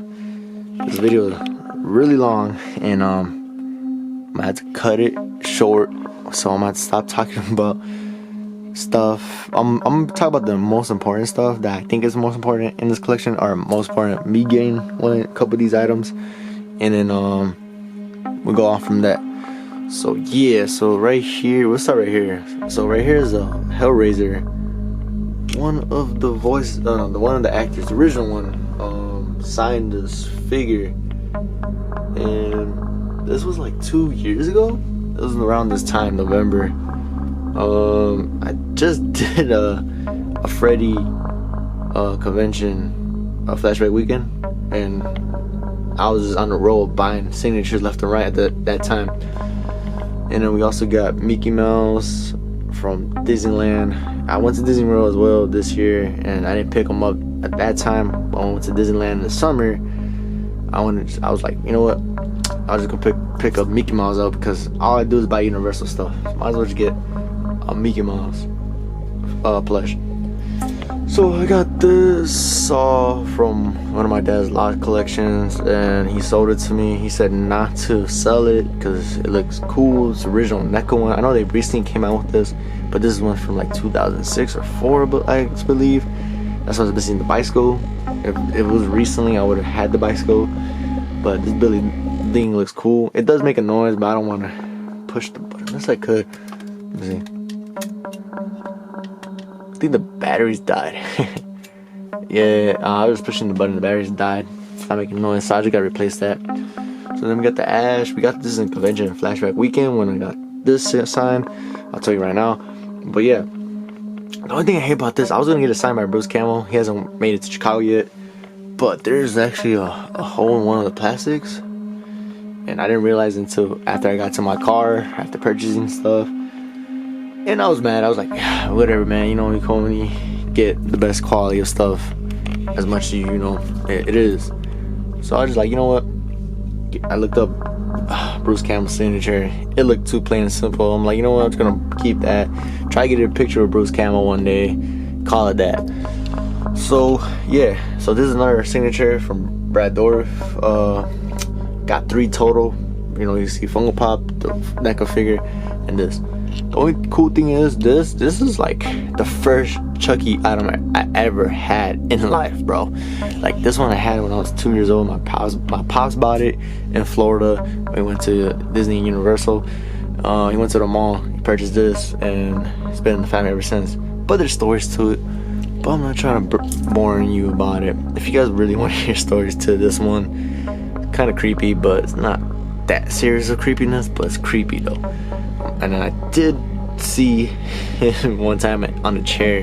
this video is really long, and I'm gonna have to cut it short. So I'm gonna have to stop talking about stuff. I'm gonna talk about the most important stuff that I think is most important in this collection, or most important me getting a couple of these items, and then we'll go on from that. So yeah, so right here, we'll start right here. So right here is a Hellraiser. One of the voices, one of the actors, the original one, signed this figure, and this was like 2 years ago. It was around this time, November. I just did a Freddy convention, a flashback weekend, and I was just on the roll buying signatures left and right at that time. And then we also got Mickey Mouse from Disneyland. I went to Disney World as well this year, and I didn't pick them up at that time. But when I went to Disneyland in the summer, I was like, you know what? I was just gonna pick up Mickey Mouse up, because all I do is buy Universal stuff. So might as well just get a Mickey Mouse plush. So I got this saw from one of my dad's lot collections, and he sold it to me. He said not to sell it because it looks cool. It's the original NECA one. I know they recently came out with this, but this is one from like 2006 or 4, but I believe. That's why I was missing the bicycle. If it was recently, I would have had the bicycle. But this Billy thing looks cool. It does make a noise, but I don't want to push the button. Unless I could. Let me see. I think the batteries died. Yeah, I was pushing the button, the batteries died. It's not making noise, so I just gotta replace that. So then we got the Ash. We got this in convention and flashback weekend when I got this signed. I'll tell you right now. But yeah, the only thing I hate about this, I was gonna get it signed by Bruce Campbell. He hasn't made it to Chicago yet, but there's actually a hole in one of the plastics, and I didn't realize until after I got to my car after purchasing stuff. And I was mad. I was like, whatever, man, you know, you can only get the best quality of stuff as much as you know it is. So I was just like, you know what, I looked up Bruce Campbell's signature. It looked too plain and simple. I'm like, you know what, I'm just gonna keep that, try to get a picture of Bruce Campbell one day, call it that. So yeah, so this is another signature from Brad Dourif. Got 3 total. You know, you see Funko Pop, the NECA figure, and this. The only cool thing is this is like the first Chucky item I ever had in life, bro. Like this one I had when I was 2 years old. My pops bought it in Florida. We went to Disney and Universal. He went to the mall, he purchased this, and it's been in the family ever since. But there's stories to it, but I'm not trying to bore you about it. If you guys really want to hear stories to this one, it's kind of creepy, but it's not that serious of creepiness, but it's creepy though. And then I did see him one time on a chair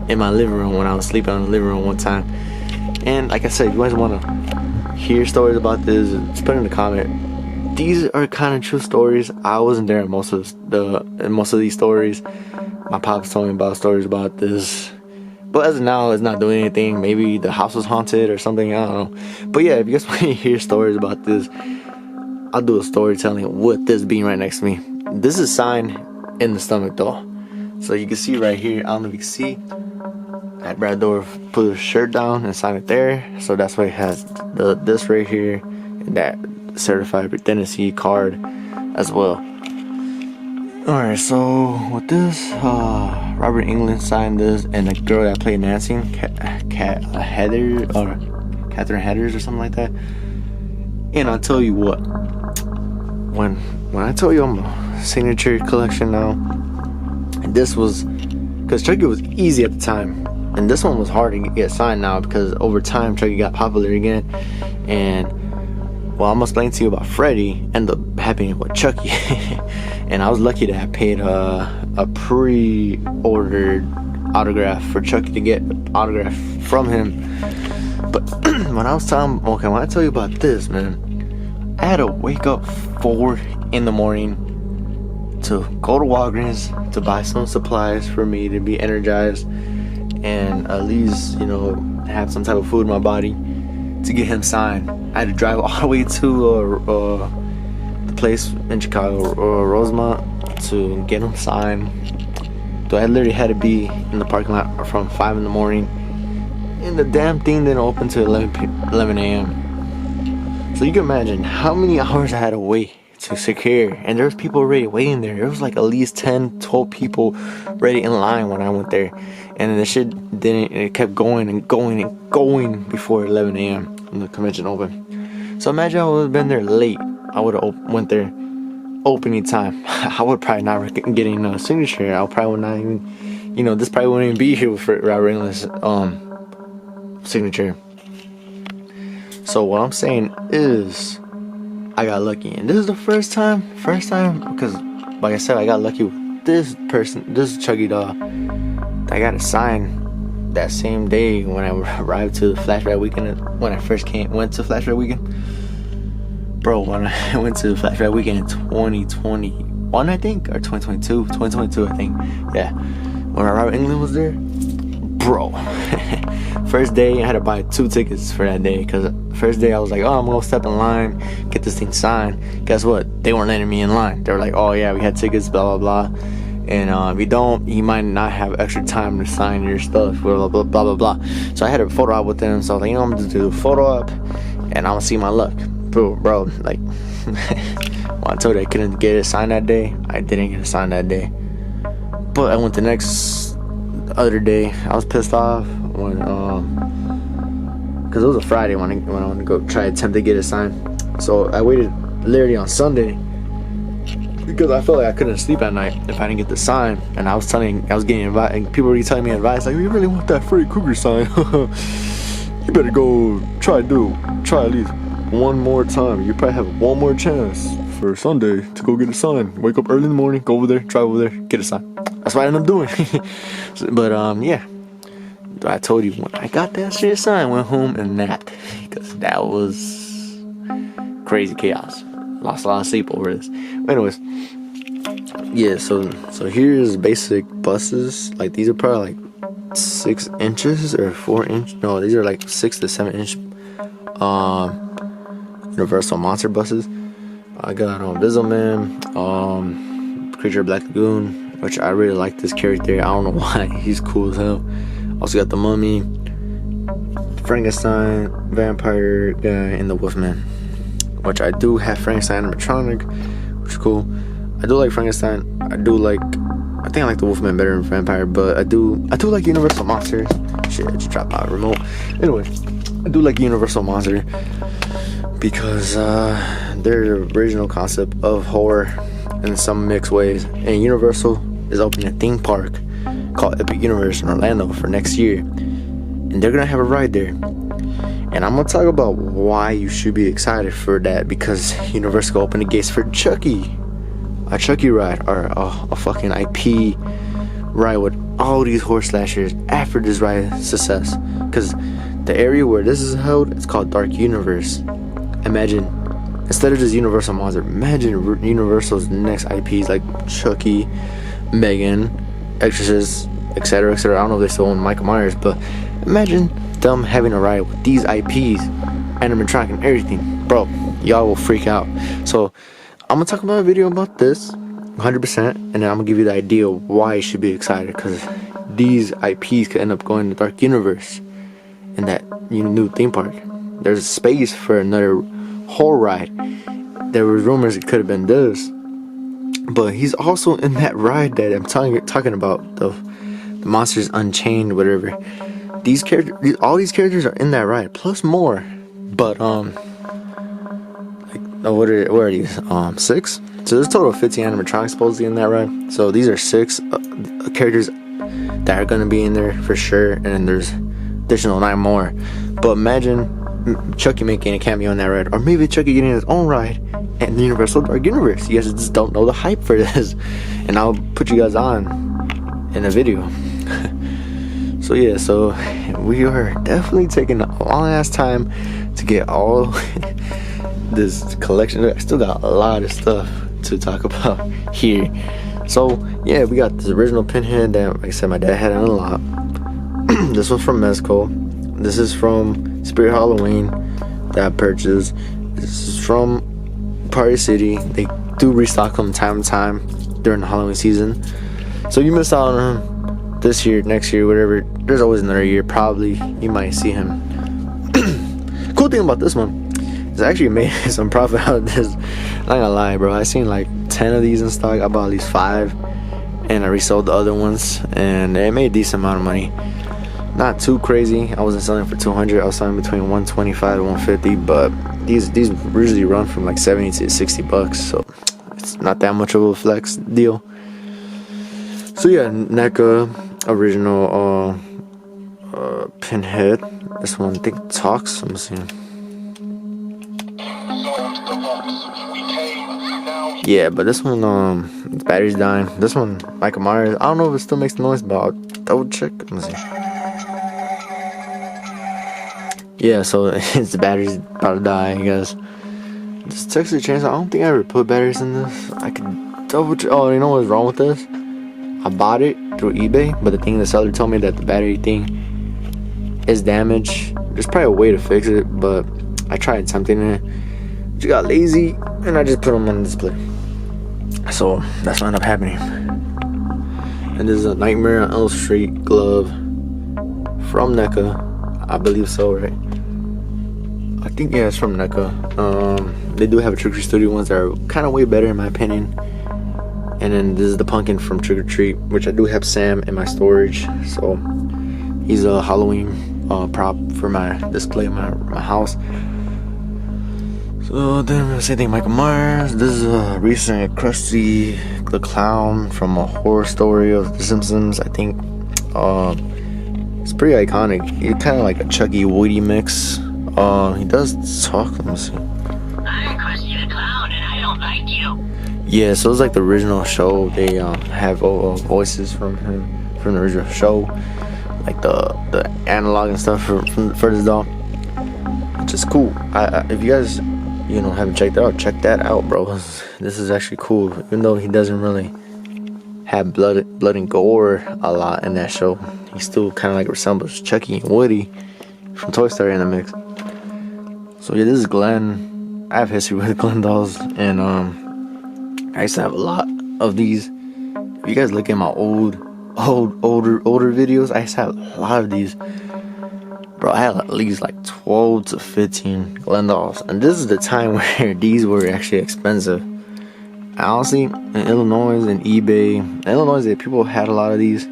in my living room when I was sleeping on the living room one time. And like I said, if you guys want to hear stories about this, just put it in the comment. These are kind of true stories. I wasn't there in most of these stories. My pops told me about stories about this, but as of now, it's not doing anything. Maybe the house was haunted or something, I don't know. But yeah, if you guys want to hear stories about this, I'll do a story telling with this being right next to me. This is a sign in the stomach though. So you can see right here, I don't know if you can see, that Brad Door put his shirt down and signed it there. So that's why it has this right here, and that certified pregnancy card as well. Alright, so with this, Robert England signed this, and the girl that played Nancy, Catherine Heathers or something like that. And I'll tell you what, when I tell you I'm a signature collection now, and this was, because Chucky was easy at the time, and this one was hard to get signed now, because over time Chucky got popular again. And well, I'm gonna explain to you about Freddy ended up happening with Chucky. And I was lucky to have paid a pre-ordered autograph for Chucky to get autograph from him. But when I tell you about this, man, I had to wake up 4 in the morning to go to Walgreens to buy some supplies for me to be energized and at least, you know, have some type of food in my body to get him signed. I had to drive all the way to the place in Chicago, Rosemont, to get him signed. So I literally had to be in the parking lot from 5 in the morning, and the damn thing didn't open till 11 a.m. So you can imagine how many hours I had to wait to secure, and there was people already waiting there. There was like at least 10, 12 people ready in line when I went there, and the shit it kept going and going and going before 11 a.m. when the convention opened. So imagine I would have been there late. I would have went there opening time. I would probably not getting a signature. I probably would not even, you know, this probably wouldn't even be here with Robert England's signature. So what I'm saying is, I got lucky, and this is the first time, because like I said, I got lucky with this Chucky doll. I got a sign that same day when I arrived to the Flashback Weekend. When I first went to Flashback Weekend, bro, when I went to Flashback Weekend in 2021, I think, or 2022, I think, yeah, when Robert England was there, bro. First day I had to buy 2 tickets for that day, because first day I was like, oh, I'm gonna step in line, get this thing signed. Guess what? They weren't letting me in line. They were like, oh yeah, we had tickets, blah blah blah, and if you don't, he might not have extra time to sign your stuff, blah blah blah blah blah. So I had a photo op with them, so I was like, you know, I'm gonna do a photo op and I'm gonna see my luck. Bro, like when I told you I couldn't get it signed that day, I didn't get it signed that day. But I went the next other day. I was pissed off when because it was a Friday when I wanted to go try to attempt to get it signed. So I waited literally on Sunday because I felt like I couldn't sleep at night if I didn't get the sign. And I was getting advice, and people were telling me advice like, you really want that Freddy Krueger sign? You better go try at least one more time. You probably have one more chance for Sunday to go get a sign. Wake up early in the morning, go over there, drive over there, get a sign. That's what I ended up doing. But yeah, I told you, when I got that shit signed, went home and napped, because that was crazy chaos. Lost a lot of sleep over this. But anyways, yeah, so here's basic buses. Like, these are probably like 6 inches or 4 inch. No, these are like 6 to 7 inch Universal Monster buses. I got Bizzleman, Creature of Black Lagoon, which I really like this character. I don't know why, he's cool as hell. Also got the Mummy, Frankenstein, Vampire Guy, and the Wolfman, which I do have Frankenstein animatronic, which is cool. I do like Frankenstein. I think I like the Wolfman better than Vampire, but I do like Universal Monsters. Shit, I just dropped my remote. Anyway, I do like Universal Monster because they're the original concept of horror in some mixed ways. And Universal is opening a theme park called Epic Universe in Orlando for next year, and they're gonna have a ride there. And I'm gonna talk about why you should be excited for that, because Universal opened the gates for Chucky, a Chucky ride, or a fucking IP ride with all these horse slashers after this ride success, because the area where this is held, it's called Dark Universe. Imagine, instead of just Universal Monster, imagine Universal's next IPs like Chucky, Megan, Exorcist, etc., etc. I don't know if they still own Michael Myers, but imagine them having a ride with these IPs, animatronic and everything. Bro, y'all will freak out. So I'm gonna talk about a video about this 100%, and then I'm gonna give you the idea of why you should be excited, because these IPs could end up going to Dark Universe in that new theme park. There's space for another whole ride. There were rumors it could have been this, but he's also in that ride that I'm talking about, the Monsters Unchained, whatever. These characters, all these characters are in that ride, plus more. But what are these? 6. So there's a total of 15 animatronics supposedly in that ride. So these are 6 characters that are gonna be in there for sure, and then there's additional 9 more. But imagine Chucky making a cameo in that ride, or maybe Chucky getting his own ride in the Universal Dark Universe. You guys just don't know the hype for this, and I'll put you guys on in a video. So yeah, so we are definitely taking a long ass time to get all this collection. I still got a lot of stuff to talk about here. So yeah, we got this original pinhead that, like I said, my dad had it unlocked. This one's from Mezco. This is from Spirit Halloween that I purchased. This is from Party City. They do restock them time to time during the Halloween season. So you missed out on him this year, next year, whatever. There's always another year. Probably you might see him. Cool thing about this one is I actually made some profit out of this. Not gonna lie, bro. I seen like 10 of these in stock. I bought at least 5, and I resold the other ones, and it made a decent amount of money. Not too crazy. I wasn't selling for 200. I was selling between 125 and 150. But these usually run from like 70 to 60 bucks. So it's not that much of a flex deal. So yeah, NECA original pinhead. This one I think talks. Let me see. Yeah, but this one the battery's dying. This one Michael Myers. I don't know if it still makes noise, but I'll double check. Let me see. Yeah, so it's the battery's about to die, I guess. This Texas Chainsaw, I don't think I ever put batteries in this. I could double check. Oh, you know what's wrong with this? I bought it through eBay, but the seller told me that the battery thing is damaged. There's probably a way to fix it, but I tried attempting it. Just got lazy, and I just put them on display. So that's what ended up happening. And this is a Nightmare on Elm Street glove from NECA. I believe so, right? I think, yeah, it's from NECA. They do have a Trick or Studio ones that are kind of way better in my opinion. And then this is the pumpkin from Trick or Treat, which I do have Sam in my storage. So he's a Halloween prop for my display in my house. So then same thing, Michael Myers. This is a recent Krusty the Clown from a horror story of The Simpsons, I think. It's pretty iconic. He's kind of like a Chucky Woody mix. He does talk. Let me see. I'm Krusty the Clown, and I don't like you. Yeah, so it's like the original show. They have voices from him from the original show, like the analog and stuff for this doll, which is cool. If you guys haven't checked it out, check that out, bro. This is actually cool, even though he doesn't really have blood and gore a lot in that show. He still kind of like resembles Chucky and Woody from Toy Story in the mix. So yeah, this is Glenn. I have history with Glenn dolls, and I used to have a lot of these. If you guys look at my older videos, I used to have a lot of these. Bro, I had at least like 12 to 15 Glenn dolls, and this is the time where these were actually expensive. Honestly, in Illinois and eBay, people had a lot of these.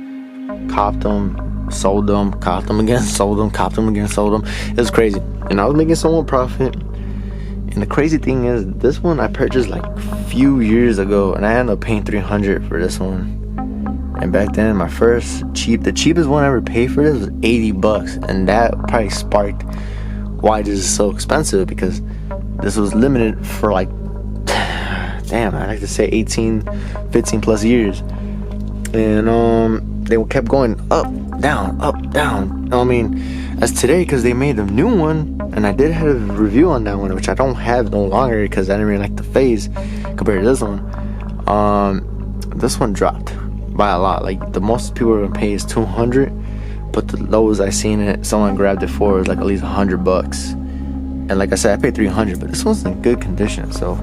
Copped them, sold them, copped them again, sold them, copped them again, sold them. It was crazy, and I was making so much profit. And the crazy thing is, this one I purchased like a few years ago, and I ended up paying $300 for this one. And back then, the cheapest one I ever paid for this was $80, and that probably sparked why this is so expensive, because this was limited for like, damn, I like to say 15 plus years. And they kept going up, down, up, down. I mean, as today, because they made a new one, and I did have a review on that one, which I don't have no longer because I didn't really like the phase compared to this one. This one dropped by a lot. Like the most people are gonna pay is 200, but the lowest I seen it, someone grabbed it for was like at least $100. And like I said, I paid 300, but this one's in good condition, so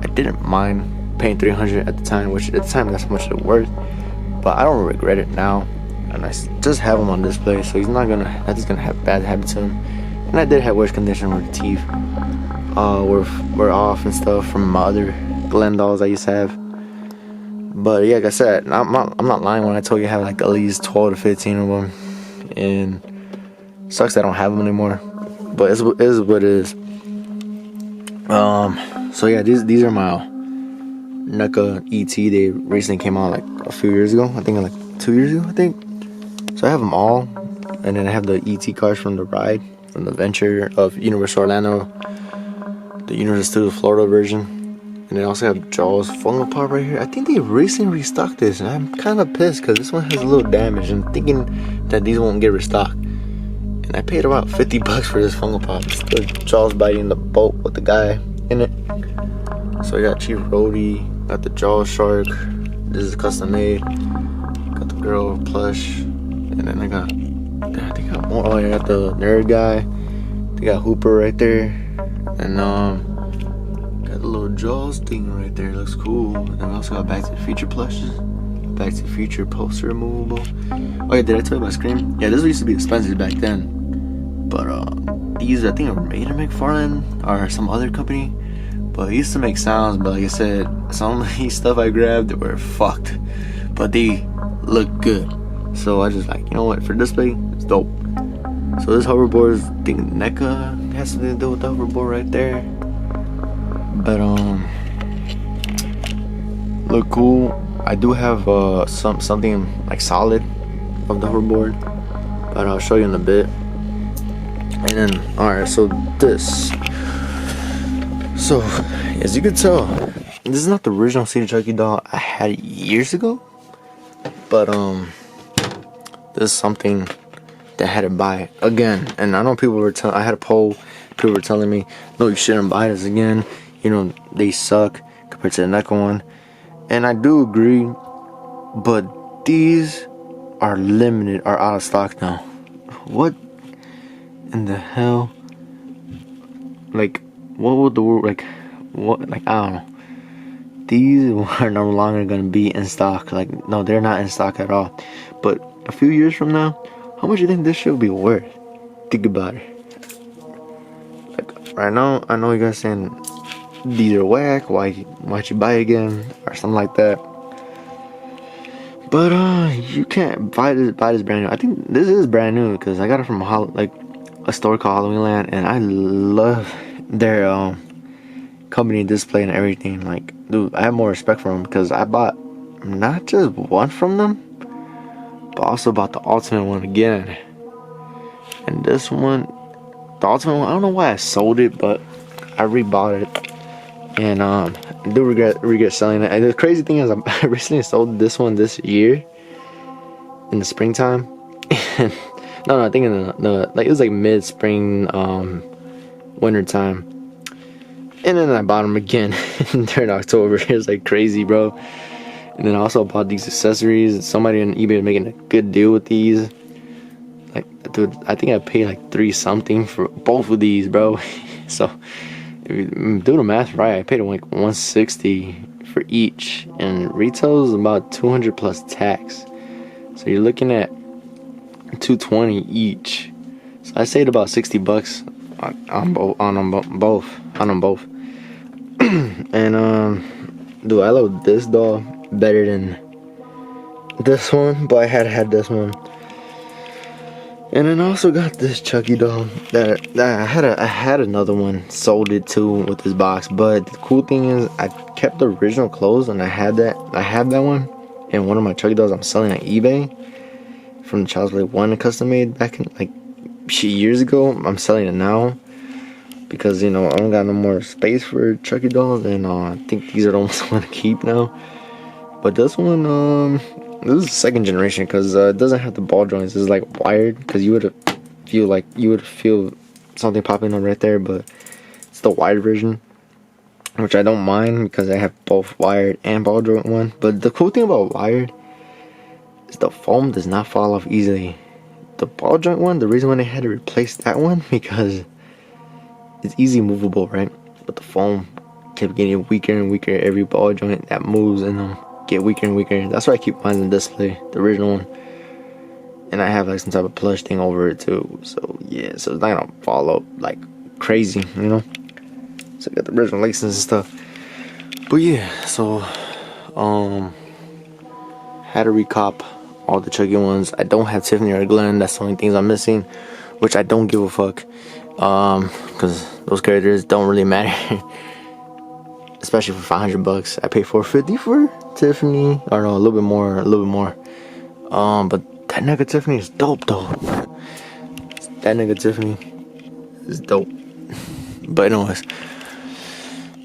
I didn't mind paying 300 at the time, which at the time that's how much it was worth. But I don't regret it now, and I just have him on display, so nothing's gonna have bad habits to him. And I did have worse condition where the teeth were off and stuff from my other Glen dolls I used to have. But yeah, like I said, I'm not lying when I told you I have like at least 12 to 15 of them, and it sucks I don't have them anymore. But it is what it is. So yeah, these are my NECA ET. They recently came out like a few years ago. I think like 2 years ago, I think. So I have them all, and then I have the ET cars from the ride, from the Venture of Universal Orlando, the Universal Studios Florida version, and then I also have Jaws Funko Pop right here. I think they recently restocked this, and I'm kind of pissed because this one has a little damage, and thinking that these won't get restocked. And I paid about $50 for this Funko Pop. It's the Jaws biting the boat with the guy in it. So I got Chief Rhodey, got the Jaws shark. This is custom made. Got the girl plush, and then I think I got more. Oh, I got the nerd guy. They got Hooper right there, and got the little Jaws thing right there. Looks cool. And then we also got Back to the Future plushes. Back to the Future poster removable. Oh yeah, did I tell you about Scream? Yeah, this used to be expensive back then. But these I think are made in McFarlane or some other company. But he used to make sounds, but like I said, some of these stuff I grabbed were fucked. But they look good. So I just like, you know what, for display, it's dope. So this hoverboard is, I think NECA has something to do with the hoverboard right there. But look cool. I do have something like solid of the hoverboard, but I'll show you in a bit. And then, alright, so this. So, as you can tell, this is not the original City Chucky doll I had years ago. But, this is something that I had to buy again. And I know people were telling, I had a poll, people were telling me, no, you shouldn't buy this again. You know, they suck compared to the NECA one. And I do agree, but these are limited, are out of stock now. What in the hell? Like, what would the word, like, what, like, I don't know. These are no longer gonna be in stock. Like, no, they're not in stock at all. But a few years from now, how much do you think this should be worth? Think about it. Like, right now, I know you guys saying these are whack, why'd you buy again, or something like that. But you can't buy this brand new. I think this is brand new because I got it from a store called Halloween Land, and I love their company display and everything. Like, dude, I have more respect for them because I bought not just one from them, but also bought the ultimate one again. And this one, the ultimate one, I don't know why I sold it, but I rebought it. And I do regret selling it. And the crazy thing is, I recently sold this one this year in the springtime. no, I think in the like, it was like mid-spring, winter time. And then I bought them again during October. It was like crazy, bro. And then I also bought these accessories. Somebody on eBay was making a good deal with these. Like, dude, I think I paid like $3 something for both of these, bro. So if you do the math right, I paid like $160 for each, and retail is about $200 plus tax. So you're looking at $220 each. So I saved about $60 on them both. And dude, I love this doll better than this one, but I had this one. And then I also got this Chucky doll that I had another one, sold it too with this box. But the cool thing is, I kept the original clothes, and I have that one. And one of my Chucky dolls I'm selling on eBay from the Child's Play 1 custom made back in like years ago. I'm selling it now because, you know, I don't got no more space for Chucky dolls, and I think these are the ones I want to keep now. But this one, This is second generation because it doesn't have the ball joints. It's like wired because you would feel something popping up right there, but it's the wired version, which I don't mind because I have both wired and ball joint one. But the cool thing about wired is the foam does not fall off easily. The ball joint one, the reason why they had to replace that one because it's easy movable, right? But the foam kept getting weaker and weaker. Every ball joint that moves in them get weaker and weaker. That's why I keep mine on display, the original one. And I have like some type of plush thing over it too. So yeah, so it's not gonna fall up like crazy, you know. So I got the original laces and stuff. But yeah, so had to recop all the chuggy ones. I don't have Tiffany or Glenn. That's the only things I'm missing, which I don't give a fuck. Because those characters don't really matter. Especially for $500. I paid $450 for Tiffany. Or no, a little bit more. But that nigga Tiffany is dope though. That nigga Tiffany is dope. But anyways,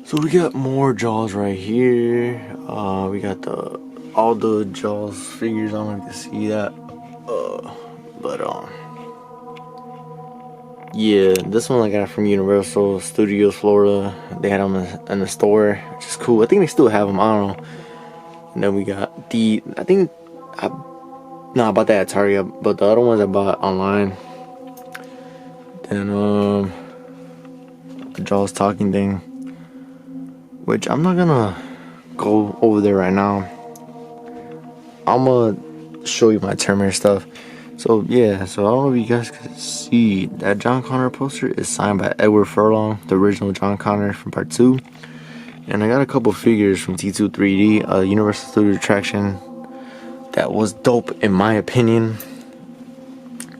so we got more Jaws right here. We got all the Jaws figures. I don't know if you can see that. Yeah, this one I got from Universal Studios Florida. They had them in the store, which is cool. I think they still have them. I don't know. And then we got I bought that at Target, but the other ones I bought online. Then the Jaws talking thing, which I'm not gonna go over there right now. I'm gonna show you my Terminator stuff. So yeah, so I don't know if you guys can see that John Connor poster is signed by Edward Furlong, the original John Connor from Part 2. And I got a couple figures from T2 3D, a Universal Studio attraction that was dope in my opinion.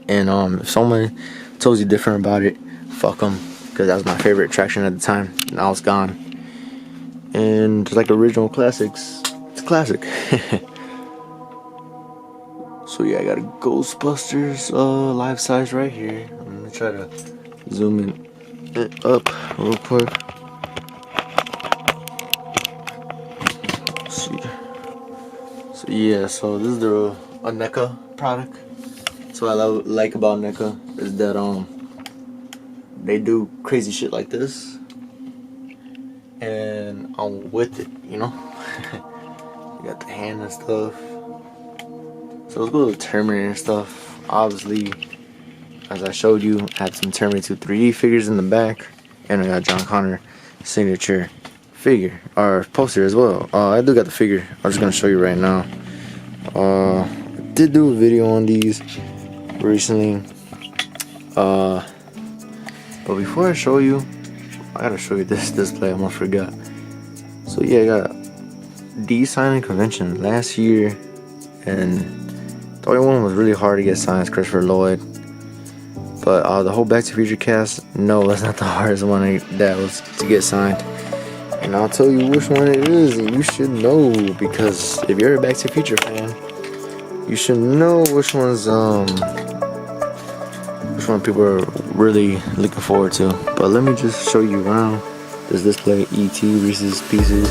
And if someone tells you different about it, fuck them, because that was my favorite attraction at the time. Now it's gone. And just like original classics, it's a classic. So yeah, I got a Ghostbusters life size right here. I'm gonna try to zoom it up real quick. Let's see. So yeah, so this is the a NECA product. So what I like about NECA is that they do crazy shit like this, and I'm with it, you know. You got the hand and stuff. So let's go to Terminator stuff. Obviously, as I showed you, I had some Terminator 2 3D figures in the back, and I got John Connor signature figure or poster as well. I do got the figure. I'm just gonna show you right now. I did do a video on these recently. But before I show you, I gotta show you this display. I almost forgot. So yeah, I got these signing convention last year, and the only one was really hard to get signed, Christopher Lloyd. But the whole Back to the Future cast, no, that's not the hardest one that was to get signed. And I'll tell you which one it is, and you should know, because if you're a Back to the Future fan, you should know which one people are really looking forward to. But let me just show you around this display. E.T. Reese's Pieces.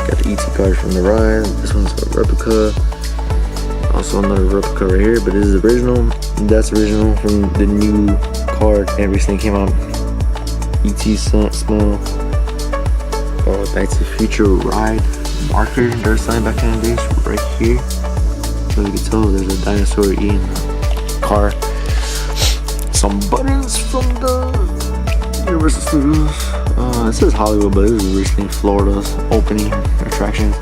Got the E.T. card from the ride. This one's a replica. Also another replica right here, but this is original. That's original from the new card that recently came out. E.T. smell. Back to the Future ride marker. They're signed back in the days right here. So you can tell there's a dinosaur eating a car. Some buttons from the Universal Studios. It says Hollywood, but this is recently Florida's opening attraction.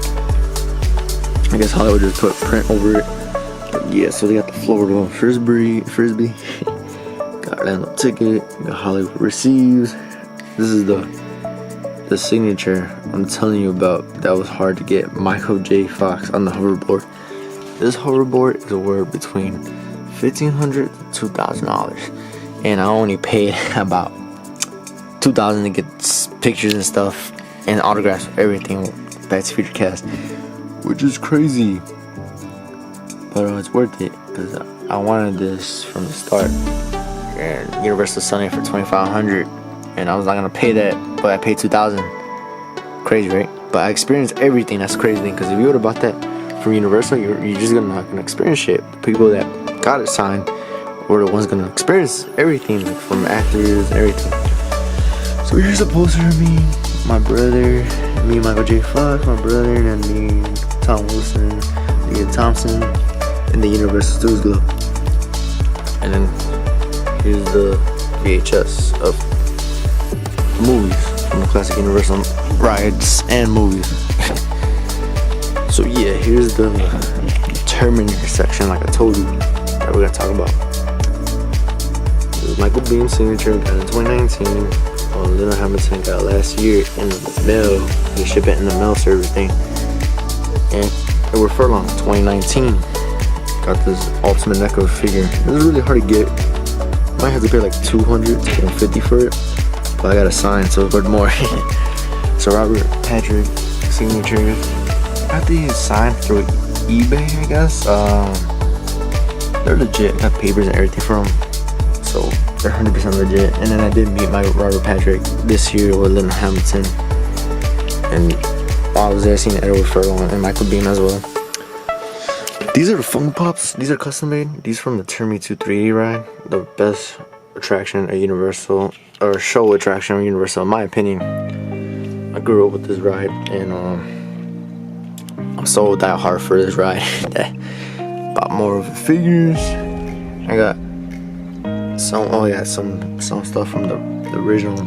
I guess Hollywood just put print over it. But yeah, so they got the Florida Frisbee. Got Orlando ticket. Got Hollywood receives. This is the signature I'm telling you about that was hard to get. Michael J. Fox on the hoverboard. This hoverboard is a word between $1,500 to $2,000, and I only paid about $2,000 to get pictures and stuff and autographs for everything Back to the Future cast, which is crazy, but it's worth it because I wanted this from the start. And Universal selling it for $2,500, and I was not gonna pay that, but I paid $2,000. Crazy, right? But I experienced everything. That's crazy thing, because if you would have bought that from Universal, you're just not gonna experience shit. The people that got it signed were the ones gonna experience everything, like from actors and everything. So here's a poster of me, my brother, me, Michael J. Fox, my brother, and then me, Tom Wilson, Leah Thompson, and the Universal Studios glove. And then here's the VHS of movies from the classic Universal rides and movies. So yeah, here's the Terminator section, like I told you, that we're gonna talk about. This is Michael Beam's signature, got in 2019. Little Hamilton got last year in the mail. They ship it in the mail, so everything. And it was furlong 2019. Got this Ultimate NECA figure. It was really hard to get. Might have to pay like $200 to $150 for it, but I got a sign, so it's worth more. So Robert Patrick signature. Got these signed through eBay, I guess. They're legit. Got papers and everything for them, so they're 100% legit. And then I did meet my Robert Patrick this year with Little Hamilton, and while I was there, I seen Edward Furlong and Michael Beam as well. These are the Funko Pops. These are custom made. These from the Turn Me to 3D ride, the best attraction at Universal, or show attraction at Universal, in my opinion. I grew up with this ride, and I'm so die hard for this ride that bought more of the figures. I got some stuff from the original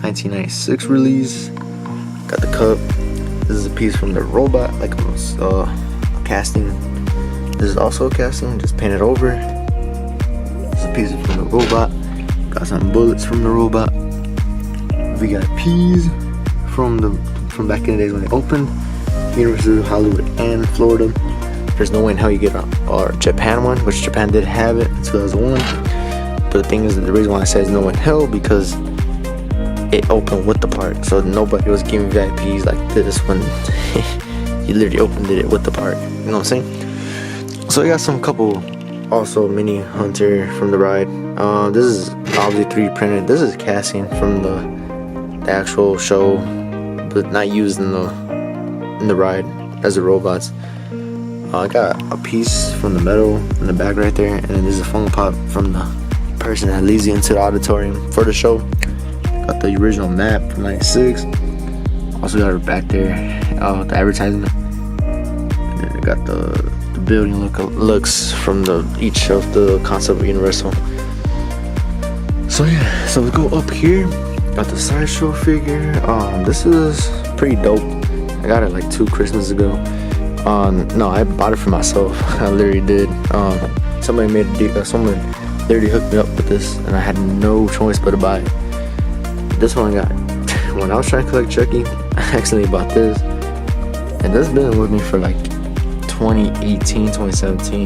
1996 release. Got the cup. This is a piece from the robot, like casting. This is also a casting, just painted over. This is a piece from the robot. Got some bullets from the robot. We got peas from back in the days when they opened. University of Hollywood and Florida. There's no way in hell you get our Japan one, which Japan did have it in 2001. But the thing is, the reason why I say it's no way in hell, because it opened with the park, so nobody was giving VIPs like this when you literally opened it with the park. You know what I'm saying? So I got some couple also mini Hunter from the ride. This is obviously 3D printed. This is casting from the actual show, but not used in the ride as the robots. I got a piece from the metal in the back right there, and then there's a Funko Pop from the person that leads you into the auditorium for the show. Got the original map from '96. Also got it back there, the advertisement. And then I got the building looks from each of the concept of Universal. So yeah, so we go up here. Got the sideshow figure. This is pretty dope. I got it like 2 Christmases ago. No, I bought it for myself. I literally did. Somebody made a deal. Someone literally hooked me up with this, and I had no choice but to buy it. This one I got when I was trying to collect Chucky. I accidentally bought this, and this has been with me for like 2018, 2017.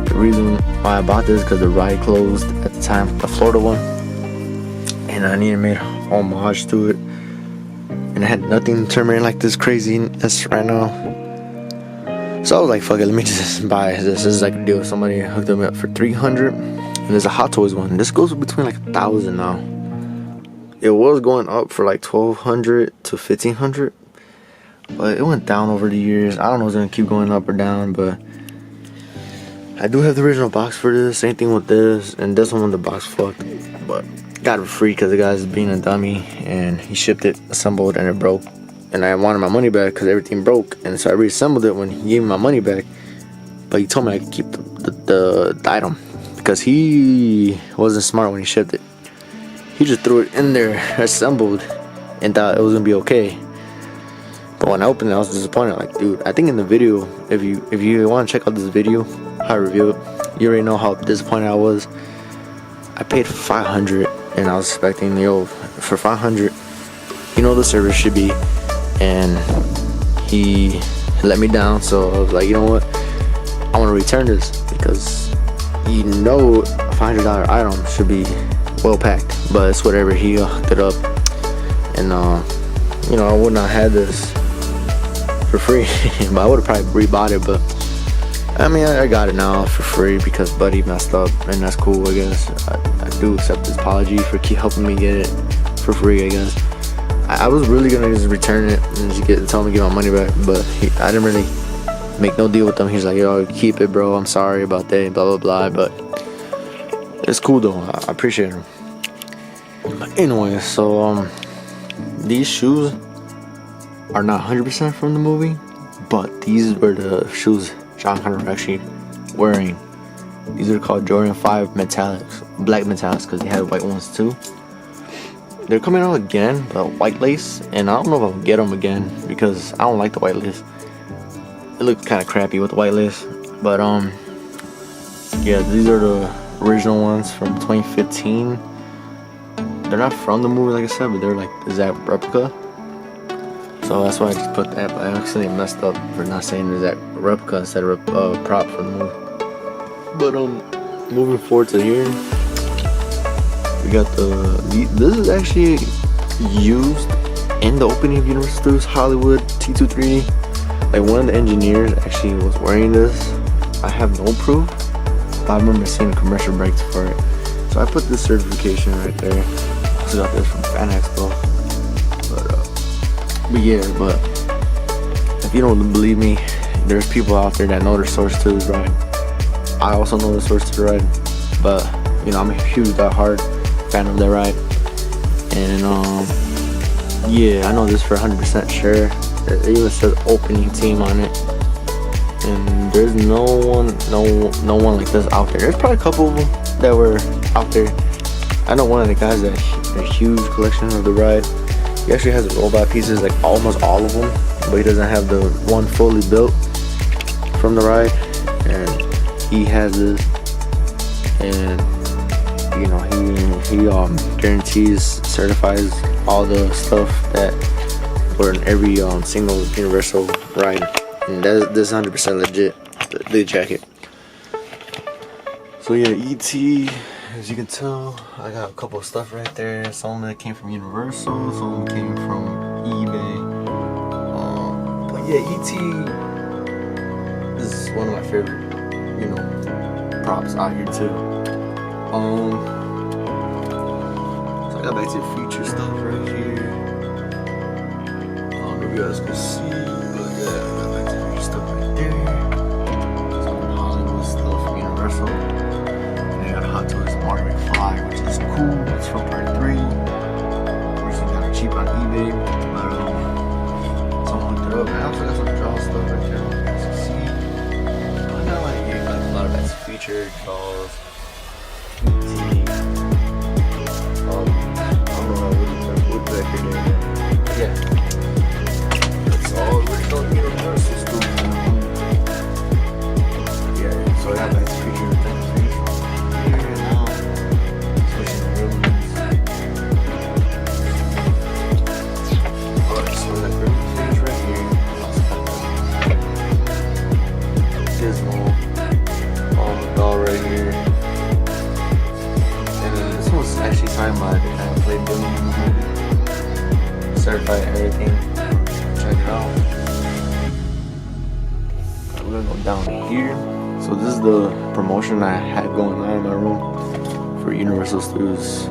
The reason why I bought this is because the ride closed at the time, the Florida one, and I needed to make homage to it. And I had nothing Terminator like this craziness right now. So I was like, fuck it, let me just buy this. This is like a deal. Somebody hooked me up for $300. And there's a Hot Toys one. This goes between like $1,000 now. It was going up for like $1,200 to $1,500. But it went down over the years. I don't know if it's gonna keep going up or down, but I do have the original box for this. Same thing with this. And this one, the box fucked. But got it for free because the guy's being a dummy, and he shipped it assembled and it broke, and I wanted my money back because everything broke. And so I reassembled it when he gave me my money back, but he told me I could keep the item because he wasn't smart when he shipped it. He just threw it in there assembled and thought it was gonna be okay. But when I opened it, I was disappointed. Like, dude, I think in the video, if you want to check out this video, how I review it, you already know how disappointed I was. I paid $500, and I was expecting, for $500, the service should be. And he let me down, so I was like, you know what? I want to return this because a $500 item should be well packed. But it's whatever. He hooked it up, and I would not have this for free. But I would have probably rebought it. But I mean, I got it now for free because Buddy messed up, and that's cool, I guess. I do accept his apology for keep helping me get it for free, I guess. I was really gonna just return it and just tell him to get my money back, but I didn't really make no deal with them. He's like, yo, keep it, bro. I'm sorry about that, blah blah blah. But it's cool though. I appreciate him. But anyway, so these shoes are not 100% from the movie, but these were the shoes John Connor was actually wearing. These are called Jordan 5 Metallics, black metallics, because they had white ones too. They're coming out again, but white lace, and I don't know if I'll get them again because I don't like the white lace. It looks kind of crappy with the white lace, but yeah, these are the original ones from 2015. They're not from the movie, like I said, but they're like exact replica. So that's why I just put that. But I actually messed up for not saying exact replica instead of prop from the movie. But moving forward to here, we got this is actually used in the opening of Universal Studios Hollywood T23. Like one of the engineers actually was wearing this. I have no proof, but I remember seeing commercial breaks for it. So I put this certification right there. I also got this from Fan Expo. But yeah, but if you don't believe me, there's people out there that know their source to this ride. I also know the source to the ride, but you know, I'm a huge diehard fan of that ride. And yeah, I know this for 100% sure. It even says opening team on it, and there's no one like this out there. There's probably a couple of them that were out there. I know one of the guys that a huge collection of the ride. He actually has robot pieces, like almost all of them, but he doesn't have the one fully built from the ride. And he has this, and you know, he guarantees, certifies all the stuff that were in every single Universal ride, and this is 100% legit, the jacket. So yeah, ET, as you can tell, I got a couple of stuff right there. Some of it came from Universal, some of it came from eBay. But yeah, ET is one of my favorite, you know, props out here too. So I got back to the feature stuff right here. I don't know if you guys can see, but yeah, I got back to the feature stuff right there. Some Hollywood stuff from Universal. Hot Toys Marty McFly, which is cool. It's from part 3. Originally got it cheap on eBay, but someone looked it up. I also got some draw stuff right there. As you can see, I got like a lot of that's featured draws. I don't know how would back here. Yeah, it's all original Universal stuff. Yeah, so I got that's featured. Signed by the guy who played Billy in the movie. Certified everything. Check it out. We're gonna go down here. So this is the promotion I had going on in my room for Universal Studios'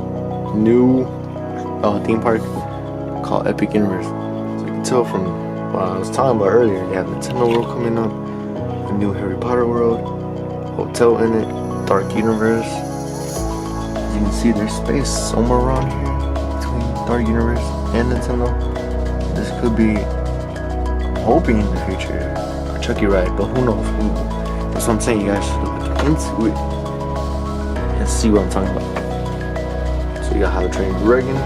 new theme park called Epic Universe. So you can tell from what I was talking about earlier, they have Nintendo World coming up, a new Harry Potter world, hotel in it, Dark Universe. You can see there's space somewhere around here between Dark Universe and Nintendo. This could be, I'm hoping in the future, a Chucky ride, but who knows? That's what I'm saying. You guys should look into it and see what I'm talking about. So you got How to Train Your Dragon,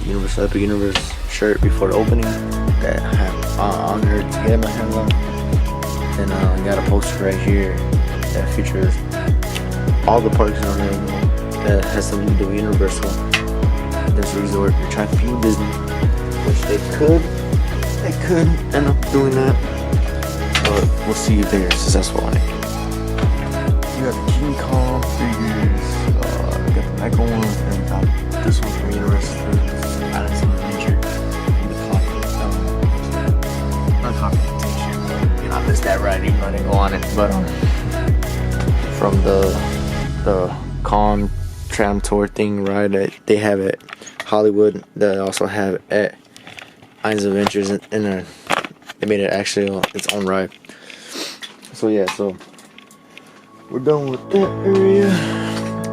Universal Epic Universe shirt before the opening that I have honored to get my hands on. And you got a poster right here that features all the parks on there that has something to do with Universal. This resort, they're trying to feud Disney, which they could end up doing that, but we'll see if they're successful on it. You got the King Kong figures, you got the Mega ones, and we got this one from Universal Studios, Alice in Adventure, and the not confrontation, but you know, I missed that ride even though I didn't go on it, but from the Calm Tram Tour thing ride that they have at Hollywood, that I also have at Islands of Adventures in They made it actually its own ride. So yeah, so we're done with that area.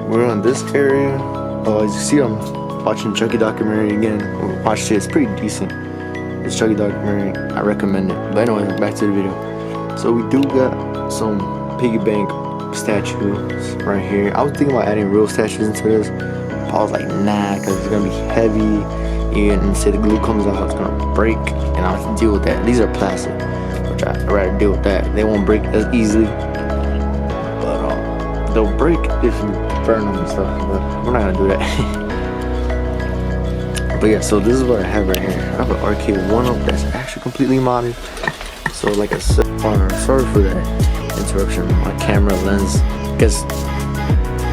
We're on this area. As you see, I'm watching Chucky documentary again. Watched it. It's pretty decent. This Chucky documentary, I recommend it. But anyway, back to the video. So we do got some piggy bank statues right here. I was thinking about adding real statues into this. But I was like, nah, because it's gonna be heavy. And say the glue comes out, it's gonna break, and I have to deal with that. These are plastic, which I'd rather deal with that. They won't break as easily, but they'll break if you burn them and stuff. But we're not gonna do that. But yeah, so this is what I have right here. I have an arcade 1-up that's actually completely modded. So like I said, sorry for that interruption. My camera lens, I guess,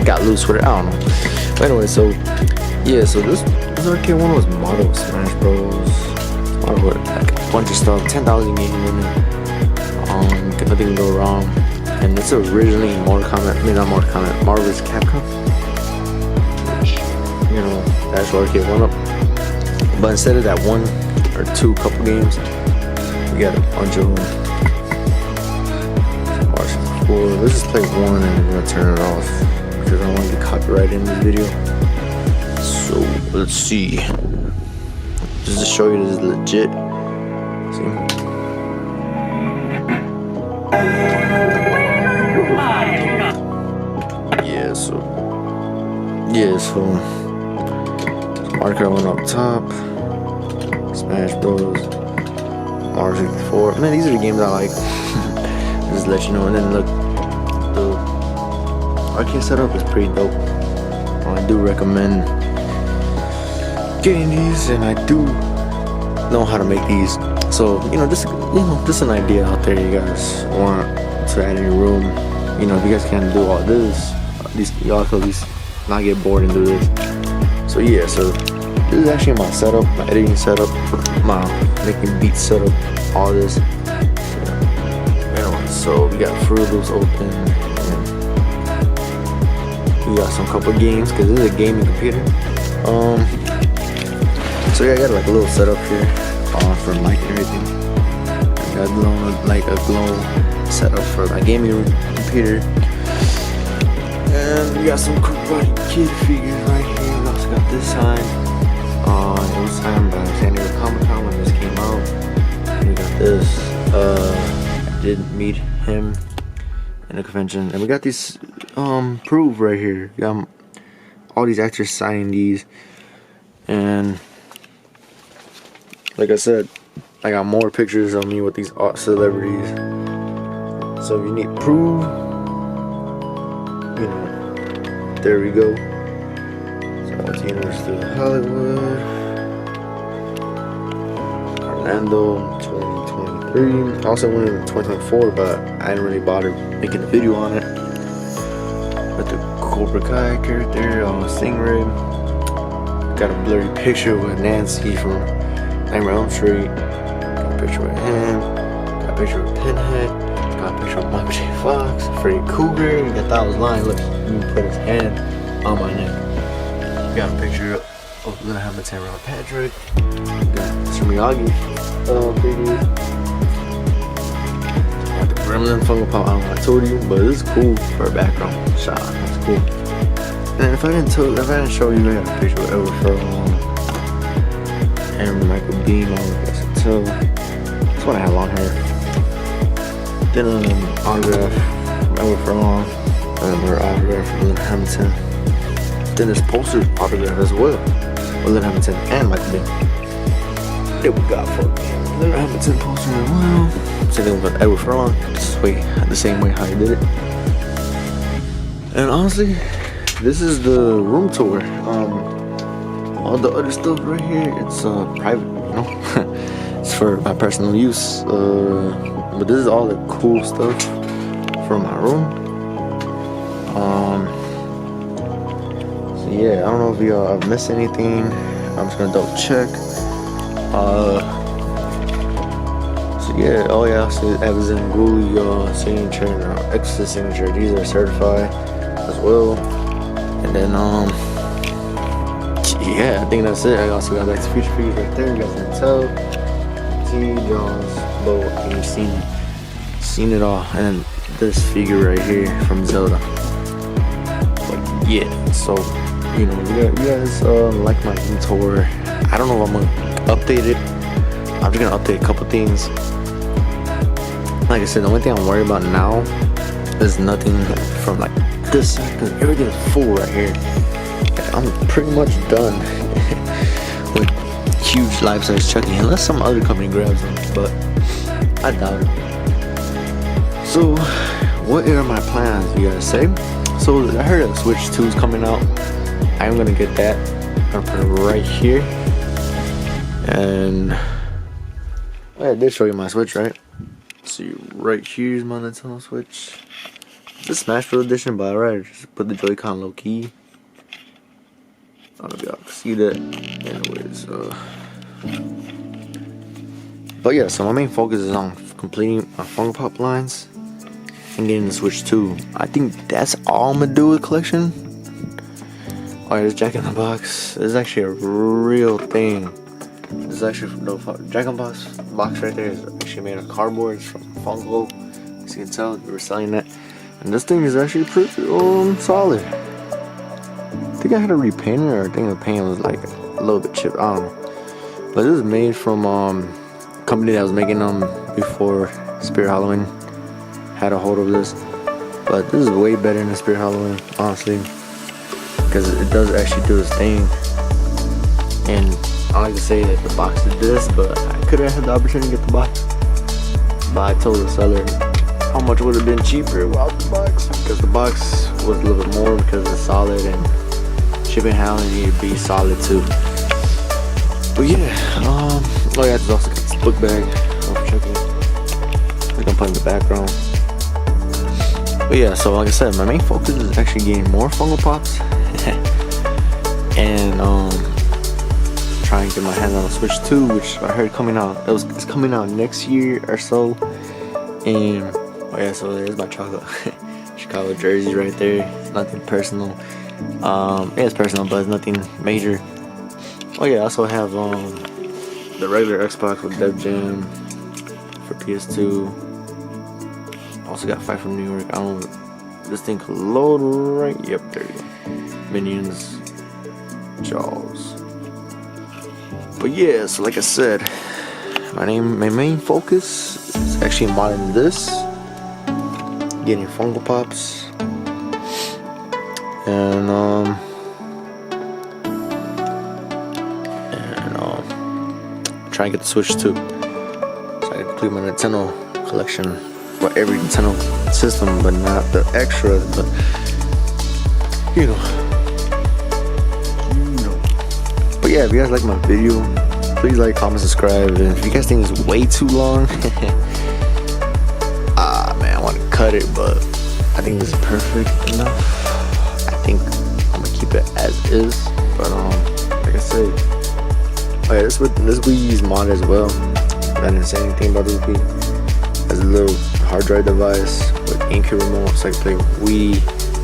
got loose with it. I don't know. But anyway, so yeah, so this arcade 1 was modded with Smash Bros. Modded with like a bunch of stuff, 10,000 games in it. Nothing can go wrong. And it's originally Mortal Kombat, I mean not Mortal Kombat, Marvel vs. Capcom. Which, you know, that's arcade 1-up. But instead of that 1 or 2 couple games, we got a bunch of them. Let's just play 1 and I'm gonna turn it off because I don't want to get copyrighted in this video. So let's see. Just to show you this is legit. See? Yeah, so marker 1 up top. Smash Bros. Mario 64. Man, these are the games I like. Just let you know. And then look, the arcade setup is pretty dope. I do recommend getting these, and I do know how to make these. So just an idea out there. You guys want to add in your room. If you guys can't do all this, y'all can at least not get bored and do this. So yeah, so this is actually my setup, my editing setup, my making beats setup, all this. So we got Fruit Loops open. We got some couple games because this is a gaming computer. So yeah, I got like a little setup here for mic and everything. I got a glow setup for my gaming computer. And we got some Karate Kid figures right here. We also got this sign. It was signed by San Diego Comic-Con when this came out. We got this. I did meet him in a convention. And we got these proof right here. We got all these actors signing these. And like I said, I got more pictures of me with these art celebrities. So if you need proof, there we go. So I went to University of Hollywood, Orlando, 2023. I also went in 2024, but I didn't really bother making a video on it. With the Cobra Kai character, Stingray. Got a blurry picture with Nancy from Nightmare on Elm Street. Got a picture with him. Got a picture with Pinhead. Got a picture of Michael J. Fox, Freddy Krueger. You got that was lying. Look, he put his hand on my neck. Got a picture of Little Hamilton, Robert Patrick. Got Mr. Miyagi figures. Got the Gremlin Funko Pop. I don't know what I told you, but this is cool for a background shot. That's cool. And if I didn't show you, I got a picture of Edward Furlong and Michael Bean. I guess so. That's when I had long hair. Then an autograph from Edward Furlong, another autograph from Little Hamilton. Then there's poster autograph as well with Little Hamilton and Michael Bean. Then we got for Little Hamilton poster as well. Same thing with Edward Furlong, just the same way how he did it. And honestly, this is the room tour. All the other stuff right here, it's private, it's for my personal use. But this is all the cool stuff from my room. So yeah, I don't know if I've missed anything. I'm just gonna double check. So yeah, so Evans and Gully signature and Exorcist signature. These are certified as well. And then yeah, I think that's it. I also got Back to the Future figures right there. You guys can tell. T. Jones, Rainbow, and you've seen it all. And this figure right here from Zelda. But yeah, so you guys like my tour. I don't know if I'm gonna update it. I'm just gonna update a couple things. Like I said, the only thing I'm worried about now is nothing from like this side, because everything's full right here. I'm pretty much done with huge life-size Chucky, unless some other company grabs them, but I doubt it. So, what are my plans, you guys say? So, I heard a Switch 2 is coming out. I'm gonna get that. I'm gonna put it right here. And I did show you my Switch, right? See, right here's my Nintendo Switch. It's a Smash Bros. Edition, but alright, just put the Joy-Con low key. I don't know if y'all can see that. Anyways, but yeah, so my main focus is on completing my Funko Pop lines and getting the Switch 2. I think that's all I'm gonna do with the collection. Alright, this Jack in the Box is actually a real thing. This is actually from the Jack in the Box right there is actually made of cardboard. It's from Funko. As you can tell, they were selling that. And this thing is actually pretty solid. I think I had to repaint it, or I think the paint was like a little bit chipped. I don't know. But this is made from a company that was making them before Spirit Halloween had a hold of this. But this is way better than Spirit Halloween, honestly, because it does actually do its thing. And I like to say that the box did this, but I could have had the opportunity to get the box. But I told the seller how much would have been cheaper without the box, because the box was a little bit more because it's solid, and shipping handling need to be solid too. But yeah, oh yeah, there's also got this book bag. I'm checking. I think I'm putting the background. But yeah, so like I said, my main focus is actually getting more Funko Pops and trying to get my hands on the Switch 2, which I heard coming out. It's coming out next year or so. And oh yeah, so there's my Chicago jersey right there. It's nothing personal. Yeah, it's personal, but it's nothing major. Oh yeah, I also have the regular Xbox with Dev Jam for PS2. Also got Fight from New York. I don't know, this thing could load right. Yep, there you go. Minions, Jaws. But yeah, so like I said, my main focus is actually modding this, getting Funko Pops, and trying to get the Switch 2, so I can complete my Nintendo collection for every Nintendo system, but not the extras. But you know. But yeah, if you guys like my video, please like, comment, subscribe. And if you guys think it's way too long, man, I want to cut it, but I think this is perfect enough. I think I'm gonna keep it as is. But like I said, oh yeah, this Wii's mod as well. I didn't say anything about this Wii. Has a little hard drive device with Anchor remote, so I can play Wii,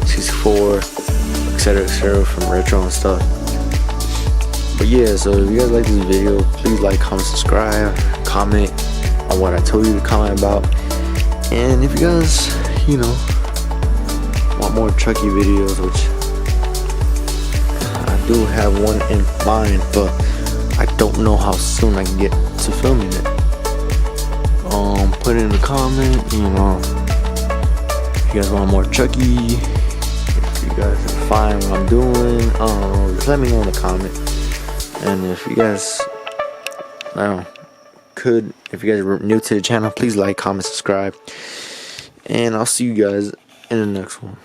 64, etc. from retro and stuff. But yeah, so if you guys like this video, please like, comment, subscribe, comment on what I told you to comment about. And if you guys, want more Chucky videos, which I do have one in mind, but I don't know how soon I can get to filming it. Put it in the comment, if you guys want more Chucky, if you guys are fine what I'm doing, just let me know in the comment. And if you guys, if you guys are new to the channel, please like, comment, subscribe, and I'll see you guys in the next one.